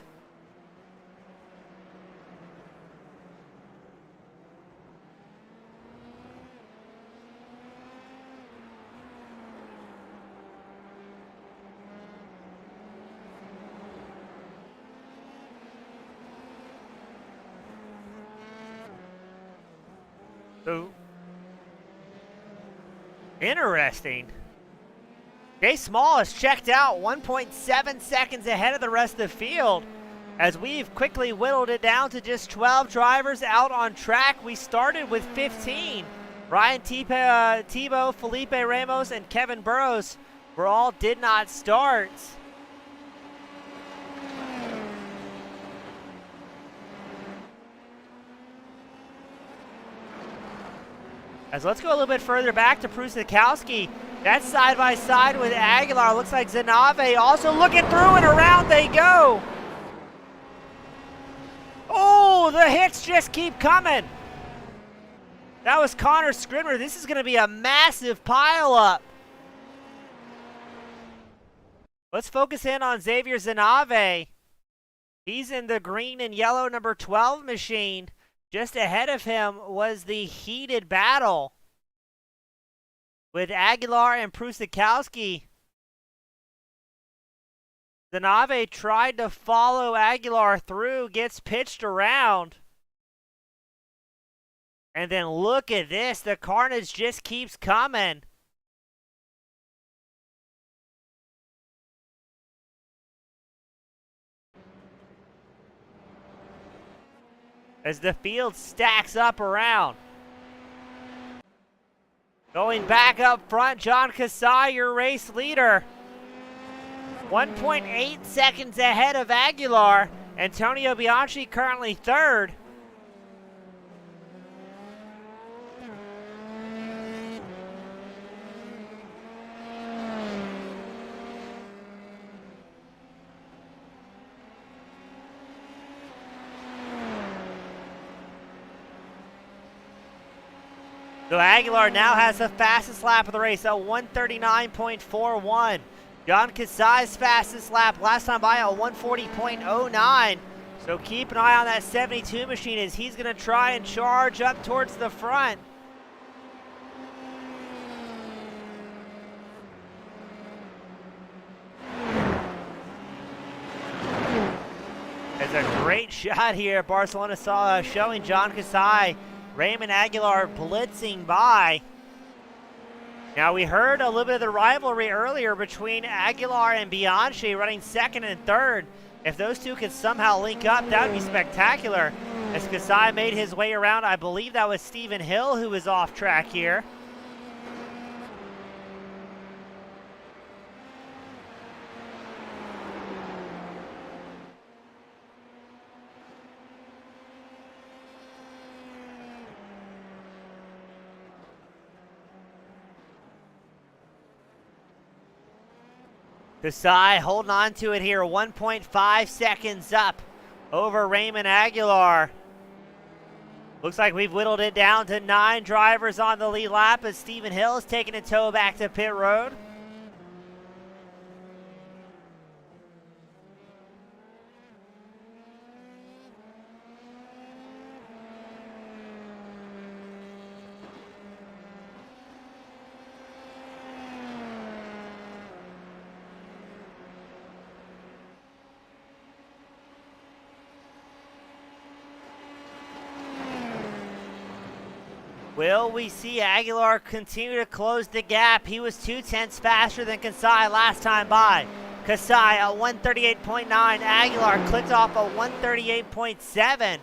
So, interesting. Jay Small is checked out 1.7 seconds ahead of the rest of the field. As we've quickly whittled it down to just 12 drivers out on track. We started with 15. Ryan Tebow, Felipe Ramos, and Kevin Burrows did not start. As let's go a little bit further back to Prusakowski. That's side by side with Aguilar. Looks like Zinave also looking through and around they go. Oh, the hits just keep coming. That was Connor Scribner. This is going to be a massive pileup. Let's focus in on Xavier Zinave. He's in the green and yellow number 12 machine. Just ahead of him was the heated battle with Aguilar and Prusakowski. Zinave tried to follow Aguilar through, gets pitched around. And then look at this, the carnage just keeps coming. As the field stacks up around. Going back up front, John Kasai, your race leader. 1.8 seconds ahead of Aguilar. Antonio Bianchi currently third. So Aguilar now has the fastest lap of the race at 139.41. John Kasai's fastest lap last time by at 140.09. So keep an eye on that 72 machine as he's going to try and charge up towards the front. great shot here. Barcelona saw showing John Kasai, Raymond Aguilar blitzing by. Now, we heard a little bit of the rivalry earlier between Aguilar and Bianchi running second and third. If those two could somehow link up, that would be spectacular. As Kasai made his way around, I believe that was Stephen Hill who was off track here. Kasai holding on to it here, 1.5 seconds up over Raymond Aguilar. Looks like we've whittled it down to 9 drivers on the lead lap as Stephen Hill is taking a tow back to pit road. Will we see Aguilar continue to close the gap? He was 0.2 faster than Kasai last time by. Kasai at 138.9. Aguilar clicked off a 138.7.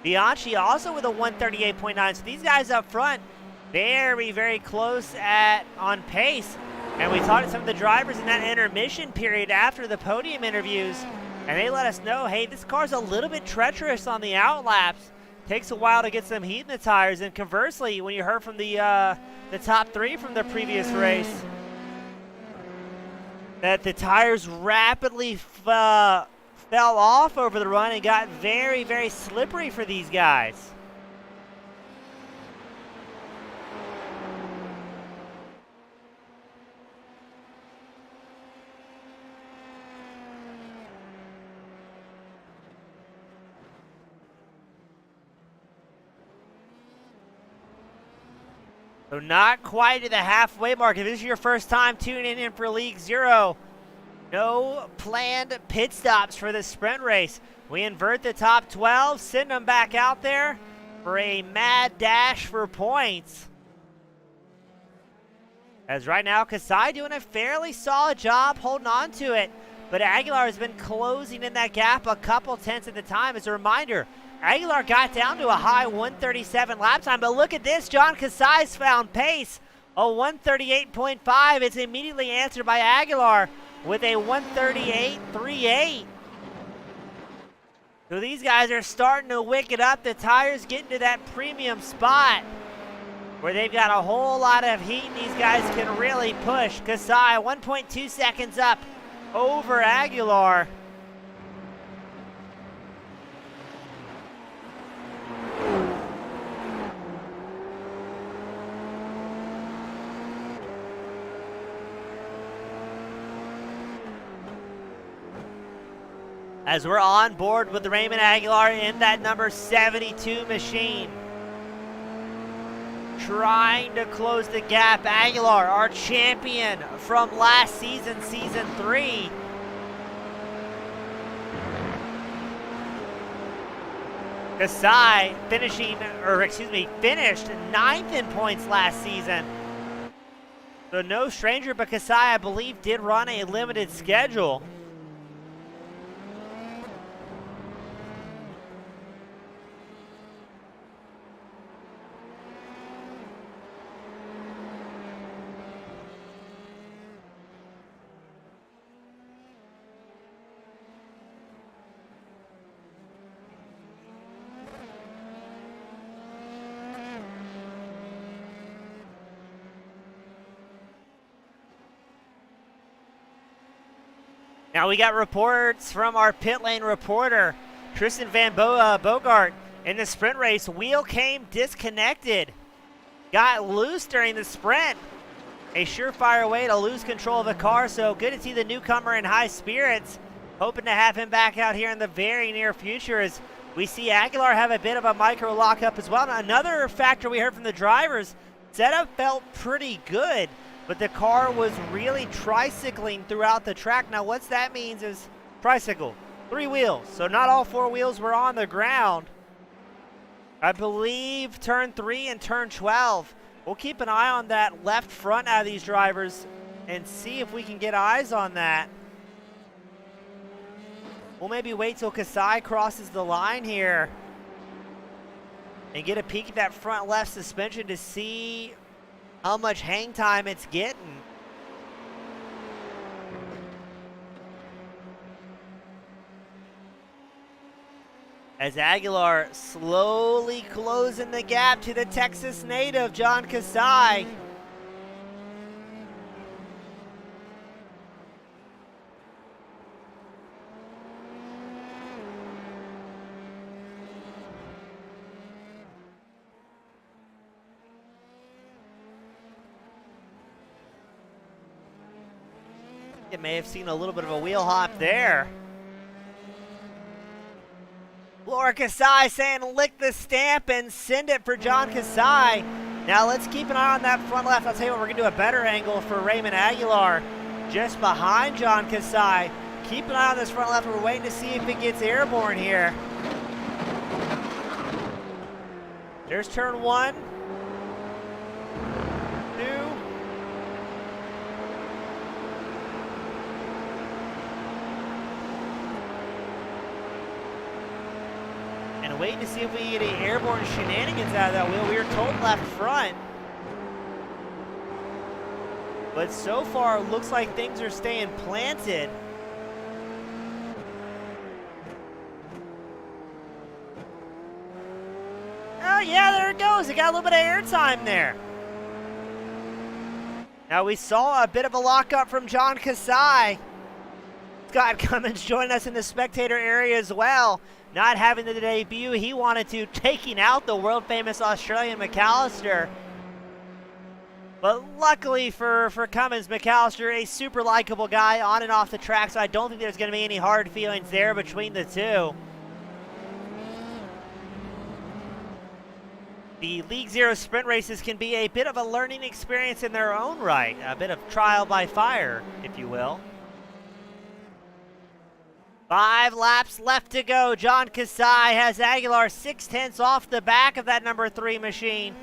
Bianchi also with a 138.9. So these guys up front, very, very close on pace. And we talked to some of the drivers in that intermission period after the podium interviews, and they let us know, hey, this car's a little bit treacherous on the outlaps. Takes a while to get some heat in the tires, and conversely, when you heard from the top 3 from the previous race, that the tires rapidly fell off over the run and got very, very slippery for these guys. So not quite at the halfway mark. If this is your first time tuning in for League Zero, no planned pit stops for this sprint race. We invert the top 12, send them back out there for a mad dash for points. As right now, Kasai doing a fairly solid job holding on to it, but Aguilar has been closing in that gap a couple tenths at the time. As a reminder, Aguilar got down to a high 137 lap time, but look at this. John Kasai's found pace, a 138.5. It's immediately answered by Aguilar with a 138.38. So these guys are starting to wick it up. The tires getting to that premium spot where they've got a whole lot of heat, and these guys can really push. Kasai 1.2 seconds up over Aguilar. As we're on board with Raymond Aguilar in that number 72 machine. Trying to close the gap. Aguilar, our champion from last season, season 3. Kasai finished 9th in points last season. So no stranger, but Kasai, I believe, did run a limited schedule. Now we got reports from our pit lane reporter, Tristan Van Bogart. In the sprint race, wheel came disconnected. Got loose during the sprint. A surefire way to lose control of the car, so good to see the newcomer in high spirits. Hoping to have him back out here in the very near future as we see Aguilar have a bit of a micro lockup as well. Now, another factor we heard from the drivers, setup felt pretty good, but the car was really tricycling throughout the track. Now, what that means is tricycle. 3 wheels. So not all 4 wheels were on the ground. I believe turn 3 and turn 12. We'll keep an eye on that left front out of these drivers and see if we can get eyes on that. We'll maybe wait till Kasai crosses the line here and get a peek at that front left suspension to see how much hang time it's getting. As Aguilar slowly closing the gap to the Texas native, John Kasai. It may have seen a little bit of a wheel hop there. Laura Kasai saying lick the stamp and send it for John Kasai. Now let's keep an eye on that front left. I'll tell you what, we're going to do a better angle for Raymond Aguilar just behind John Kasai. Keep an eye on this front left. We're waiting to see if it gets airborne here. There's turn 1, 2. And waiting to see if we can get any airborne shenanigans out of that wheel. We were told left front. But so far, it looks like things are staying planted. Oh yeah, there it goes. It got a little bit of air time there. Now we saw a bit of a lockup from John Kasai. Scott Cummins joining us in the spectator area as well. Not having the debut he wanted to, taking out the world-famous Australian McAllister. But luckily for Cummins, McAllister, a super likable guy on and off the track, so I don't think there's going to be any hard feelings there between the two. The League Zero sprint races can be a bit of a learning experience in their own right, a bit of trial by fire, if you will. 5 laps left to go. John Kasai has Aguilar 6/10 off the back of that number 3 machine.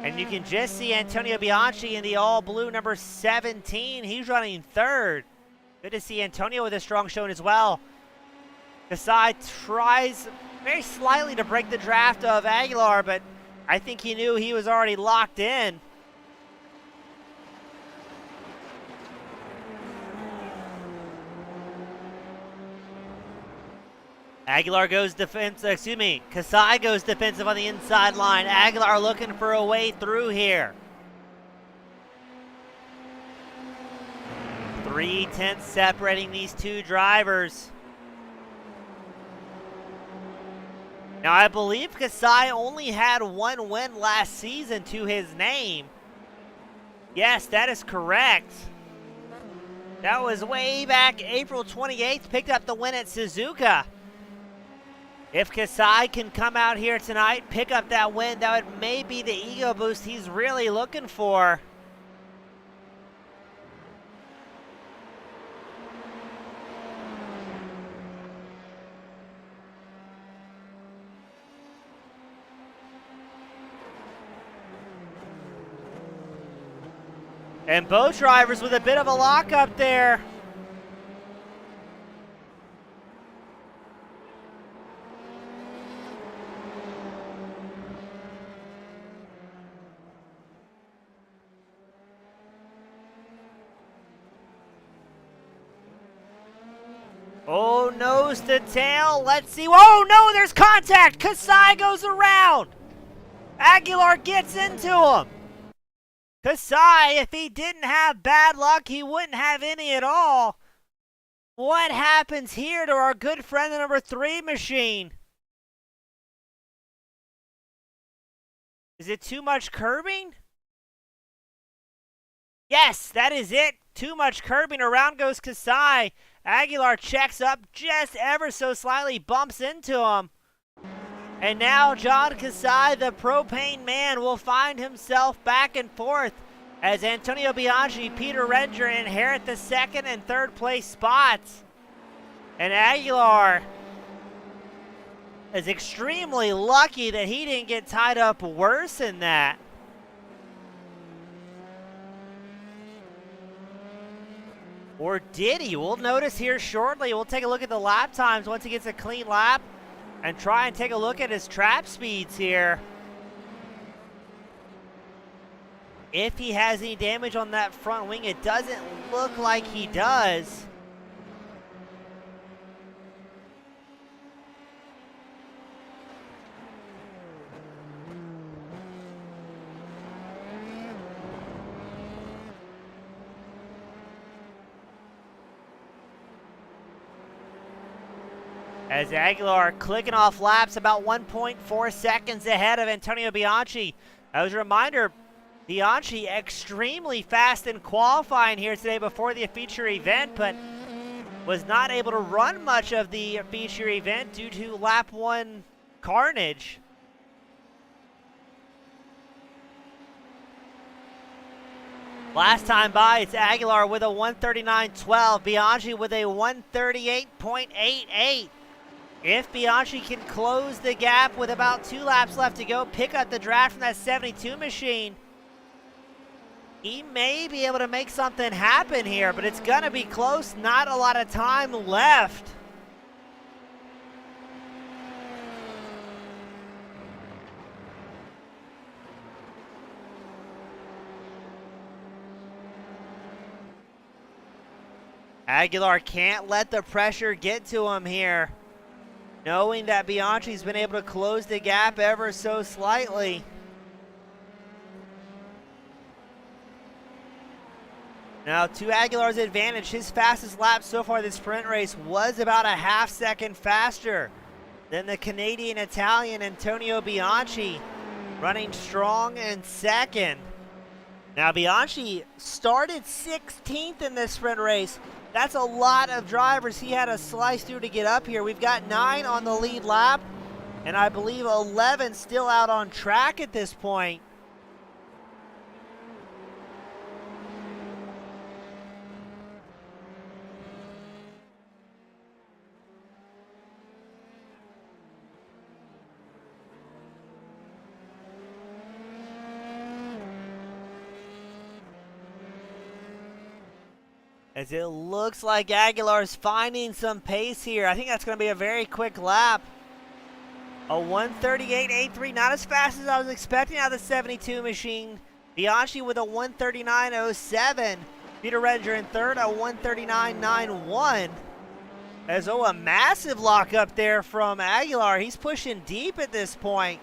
And you can just see Antonio Bianchi in the all-blue number 17. He's running 3rd. Good to see Antonio with a strong showing as well. Kasai tries very slightly to break the draft of Aguilar, but I think he knew he was already locked in. Aguilar goes defensive, Kasai goes defensive on the inside line. Aguilar looking for a way through here. 3/10 separating these two drivers. Now I believe Kasai only had 1 win last season to his name. Yes, that is correct. That was way back April 28th, picked up the win at Suzuka. If Kasai can come out here tonight, pick up that win, that would maybe be the ego boost he's really looking for. And both drivers with a bit of a lockup there. Oh, nose to tail. Let's see. Oh, no, there's contact. Kasai goes around. Aguilar gets into him. Kasai, if he didn't have bad luck, he wouldn't have any at all. What happens here to our good friend, the number 3 machine? Is it too much curbing? Yes, that is it. Too much curbing. Around goes Kasai. Aguilar checks up just ever so slightly, bumps into him. And now John Kasai, the propane man, will find himself back and forth as Antonio Bianchi, Peter Renger inherit the 2nd and 3rd place spots. And Aguilar is extremely lucky that he didn't get tied up worse than that. Or did he? We'll notice here shortly. We'll take a look at the lap times once he gets a clean lap and try and take a look at his trap speeds here. If he has any damage on that front wing, it doesn't look like he does. As Aguilar clicking off laps about 1.4 seconds ahead of Antonio Bianchi. As a reminder, Bianchi extremely fast in qualifying here today before the feature event, but was not able to run much of the feature event due to lap 1 carnage. Last time by, it's Aguilar with a 139.12, Bianchi with a 138.88. If Bianchi can close the gap with about 2 laps left to go, pick up the draft from that 72 machine, he may be able to make something happen here, but it's going to be close. Not a lot of time left. Aguilar can't let the pressure get to him here, knowing that Bianchi's been able to close the gap ever so slightly. Now, to Aguilar's advantage, his fastest lap so far this sprint race was about a half second faster than the Canadian-Italian Antonio Bianchi, running strong in second. Now, Bianchi started 16th in this sprint race. That's a lot of drivers he had to slice through to get up here. We've got 9 on the lead lap, and I believe 11 still out on track at this point. As it looks like Aguilar's finding some pace here. I think that's going to be a very quick lap. A 138.83, not as fast as I was expecting out of the 72 machine. Bianchi with a 139.07. Peter Redger in third, a 139.91. As a massive lock up there from Aguilar. He's pushing deep at this point.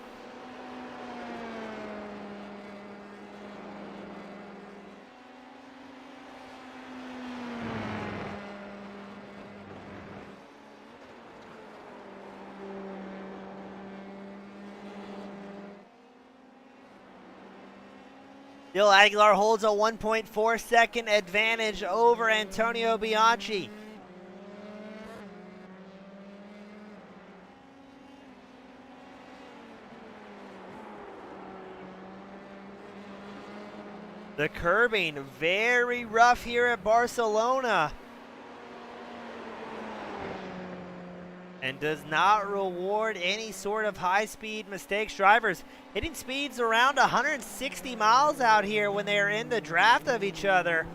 Still, Aguilar holds a 1.4 second advantage over Antonio Bianchi. The curbing, very rough here at Barcelona. And does not reward any sort of high-speed mistakes. Drivers hitting speeds around 160 miles out here when they are in the draft of each other.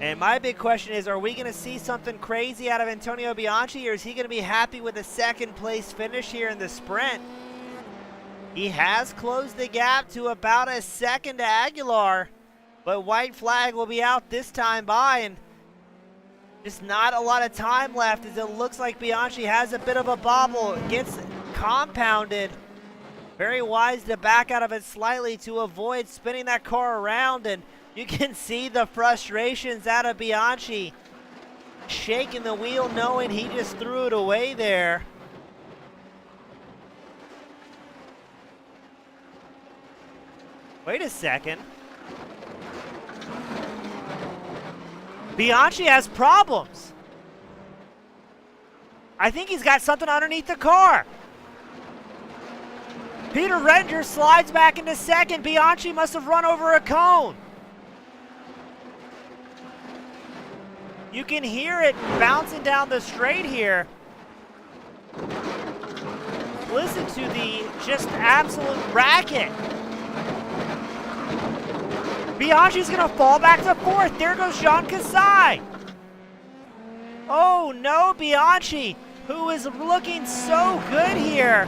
And my big question is, are we going to see something crazy out of Antonio Bianchi, or is he going to be happy with a second-place finish here in the sprint? He has closed the gap to about a second to Aguilar, but white flag will be out this time by, and just not a lot of time left, as it looks like Bianchi has a bit of a bobble. It gets compounded. Very wise to back out of it slightly to avoid spinning that car around, and you can see the frustrations out of Bianchi. Shaking the wheel, knowing he just threw it away there. Wait a second. Bianchi has problems. I think he's got something underneath the car. Peter Redger slides back into second. Bianchi must have run over a cone. You can hear it bouncing down the straight here. Listen to the just absolute racket. Bianchi's gonna fall back to fourth. There goes Jean Kasai. Oh no, Bianchi, who is looking so good here,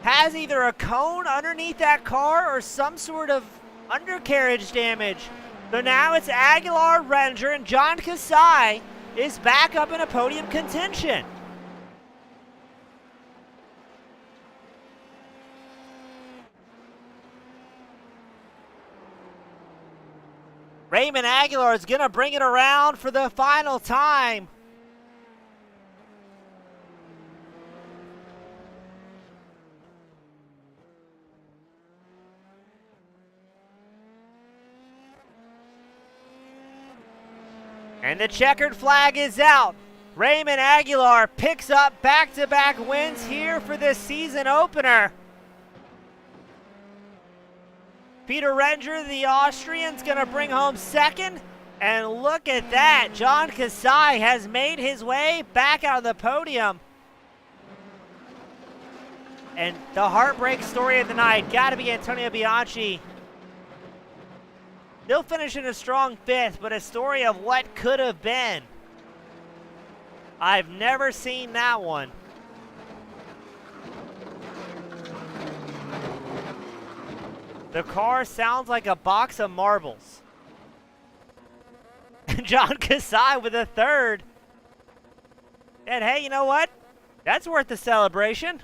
has either a cone underneath that car or some sort of undercarriage damage. So now it's Aguilar, Renger, and John Kasai is back up in a podium contention. Raymond Aguilar is going to bring it around for the final time. And the checkered flag is out. Raymond Aguilar picks up back-to-back wins here for this season opener. Peter Renger, the Austrian's going to bring home second. And look at that. John Kasai has made his way back out of the podium. And the heartbreak story of the night got to be Antonio Bianchi. They'll finish in a strong fifth, but a story of what could have been. I've never seen that one. The car sounds like a box of marbles. John Kasai with a third. And hey, you know what? That's worth the celebration.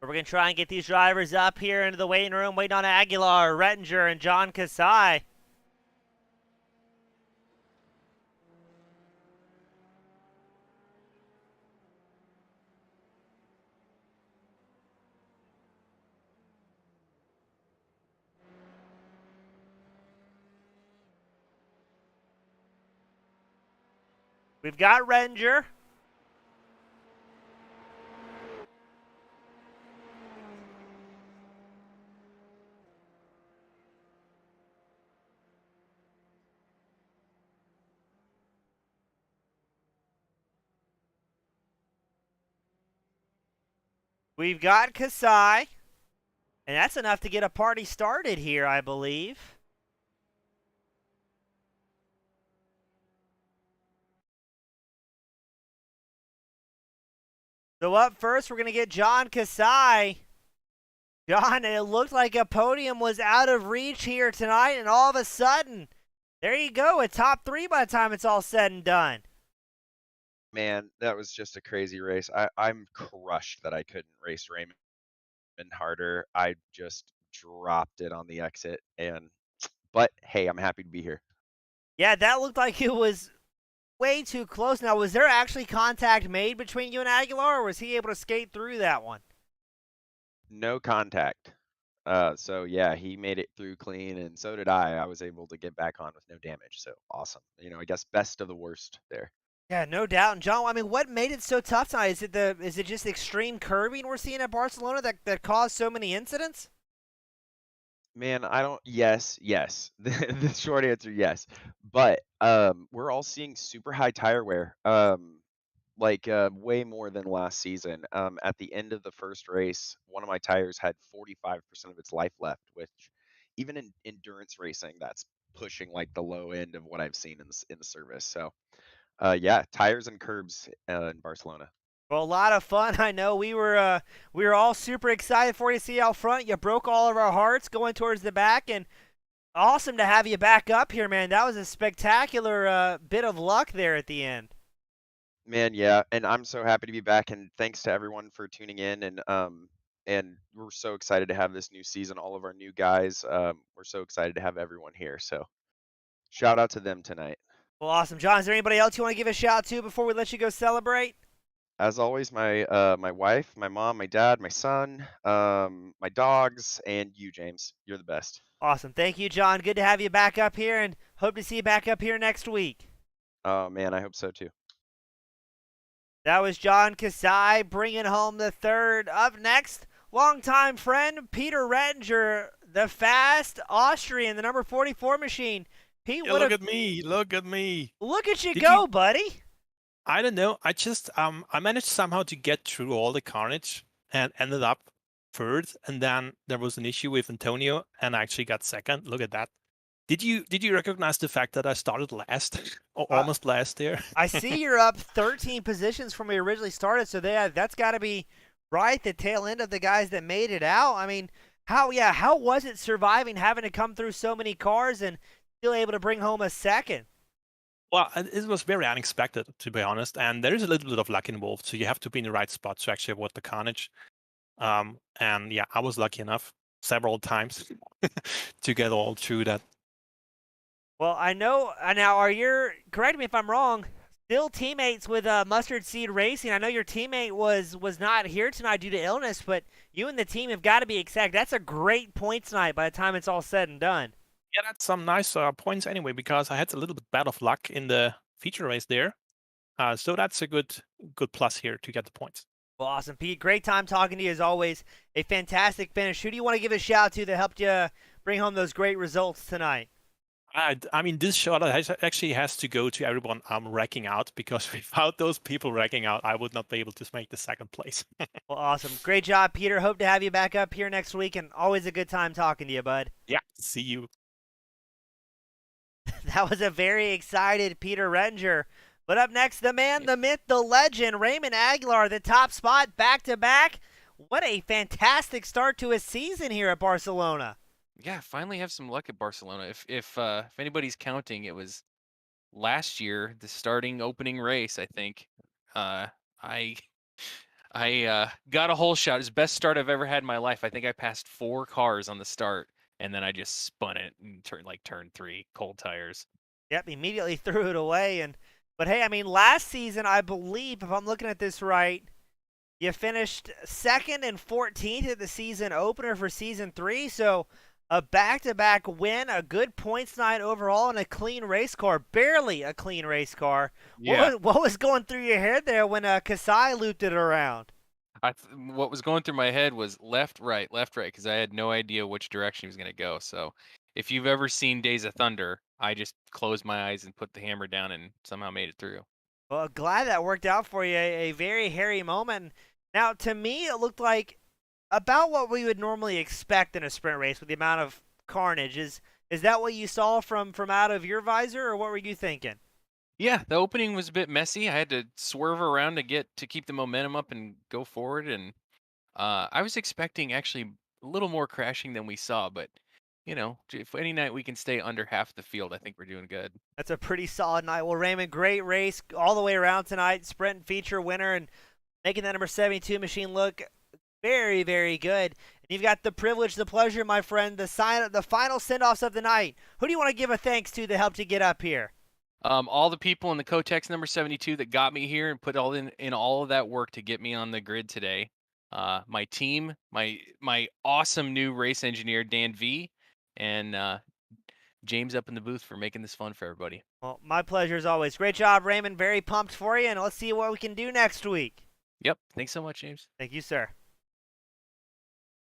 We're going to try and get these drivers up here into the waiting room, waiting on Aguilar, Rettinger, and John Kasai. We've got Rettinger. We've got Kasai. And that's enough to get a party started here, I believe. So up first, we're going to get John Kasai. John, it looked like a podium was out of reach here tonight, and all of a sudden, there you go, a top three by the time it's all said and done. Man, that was just a crazy race. I'm crushed that I couldn't race Raymond harder. I just dropped it on the exit, but hey, I'm happy to be here. Yeah, that looked like it was way too close. Now, was there actually contact made between you and Aguilar, or was he able to skate through that one? No contact. So yeah, he made it through clean, and so did I. I was able to get back on with no damage, so awesome. I guess best of the worst there. Yeah, no doubt. And John, I mean, what made it so tough tonight? Is it just extreme curbing we're seeing at Barcelona that caused so many incidents? Man, I don't. Yes, yes. The short answer, yes. But we're all seeing super high tire wear. Like way more than last season. At the end of the first race, one of my tires had 45% of its life left, which even in endurance racing, that's pushing like the low end of what I've seen in the service. So, yeah, tires and curbs in Barcelona. Well, a lot of fun. I know we were all super excited for you to see out front. You broke all of our hearts going towards the back, and awesome to have you back up here, man. That was a spectacular bit of luck there at the end. Man, yeah, and I'm so happy to be back, and thanks to everyone for tuning in, and we're so excited to have this new season, all of our new guys. We're so excited to have everyone here. So shout out to them tonight. Well, awesome. John, is there anybody else you want to give a shout to before we let you go celebrate? As always, my wife, my mom, my dad, my son, my dogs, and you, James. You're the best. Awesome. Thank you, John. Good to have you back up here, and hope to see you back up here next week. Oh man, I hope so too. That was John Kasai bringing home the third. Up next, longtime friend Peter Rettinger, the fast Austrian, the number 44 machine. Pete, Yeah, what look at me. Look at me. look at you Did go, you- buddy. I don't know. I just I managed somehow to get through all the carnage and ended up third. And then there was an issue with Antonio, and I actually got second. Look at that. Did you recognize the fact that I started last, or almost last there? I see you're up 13 positions from where you originally started, so that's got to be right the tail end of the guys that made it out. I mean, how was it surviving, having to come through so many cars and still able to bring home a second? Well, it was very unexpected, to be honest, and there is a little bit of luck involved. So you have to be in the right spot to actually avoid the carnage. And yeah, I was lucky enough several times to get all through that. Well, I know now. Correct me if I'm wrong, still teammates with Mustard Seed Racing? I know your teammate was not here tonight due to illness, but you and the team have got to be ecstatic. That's a great points night by the time it's all said and done. Yeah, that's some nice points anyway, because I had a little bit bad of luck in the feature race there. So that's a good plus here to get the points. Well, awesome, Pete. Great time talking to you as always. A fantastic finish. Who do you want to give a shout to that helped you bring home those great results tonight? I mean, this shot actually has to go to everyone wrecking out, because without those people wrecking out, I would not be able to make the second place. Well, awesome. Great job, Peter. Hope to have you back up here next week, and always a good time talking to you, bud. Yeah, see you. That was a very excited Peter Rettinger. But up next, the man, the myth, the legend, Raymond Aguilar, the top spot back-to-back. What a fantastic start to his season here at Barcelona. Yeah, finally have some luck at Barcelona. If anybody's counting, it was last year, the starting opening race, I think. I got a whole shot. It's the best start I've ever had in my life. I think I passed 4 cars on the start, and then I just spun it and turn 3, cold tires. Yep, immediately threw it away. But hey, I mean, last season, I believe, if I'm looking at this right, you finished 2nd and 14th at the season opener for Season 3, so a back-to-back win, a good points night overall, and a clean race car. Barely a clean race car. Yeah. What was going through your head there when Kasai looped it around? What was going through my head was left, right, because I had no idea which direction he was going to go. So if you've ever seen Days of Thunder, I just closed my eyes and put the hammer down and somehow made it through. Well, glad that worked out for you. A very hairy moment. Now, to me, it looked like about what we would normally expect in a sprint race with the amount of carnage. Is that what you saw from out of your visor, or what were you thinking? Yeah, the opening was a bit messy. I had to swerve around to keep the momentum up and go forward. And I was expecting actually a little more crashing than we saw, but if any night we can stay under half the field, I think we're doing good. That's a pretty solid night. Well, Raymond, great race all the way around tonight. Sprint and feature winner, and making that number 72 machine look very, very good. And you've got the privilege, the pleasure, my friend, the final send-offs of the night. Who do you want to give a thanks to that helped you get up here? All the people in the Kotex number 72 that got me here and put all in all of that work to get me on the grid today. My team, my awesome new race engineer Dan V, and James up in the booth for making this fun for everybody. Well, my pleasure as always. Great job, Raymond. Very pumped for you, and let's see what we can do next week. Yep. Thanks so much, James. Thank you, sir.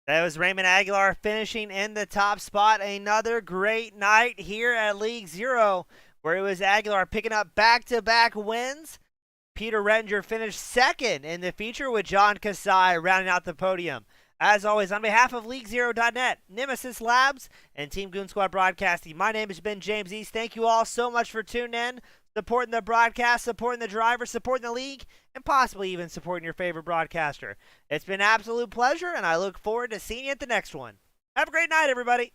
That was Raymond Aguilar finishing in the top spot. Another great night here at League Zero, where it was Aguilar picking up back-to-back wins. Peter Rettinger finished 2nd in the feature with John Kasai rounding out the podium. As always, on behalf of LeagueZero.net, Nemesis Labs, and Team Goon Squad Broadcasting, my name has been James East. Thank you all so much for tuning in, supporting the broadcast, supporting the driver, supporting the league, and possibly even supporting your favorite broadcaster. It's been an absolute pleasure, and I look forward to seeing you at the next one. Have a great night, everybody.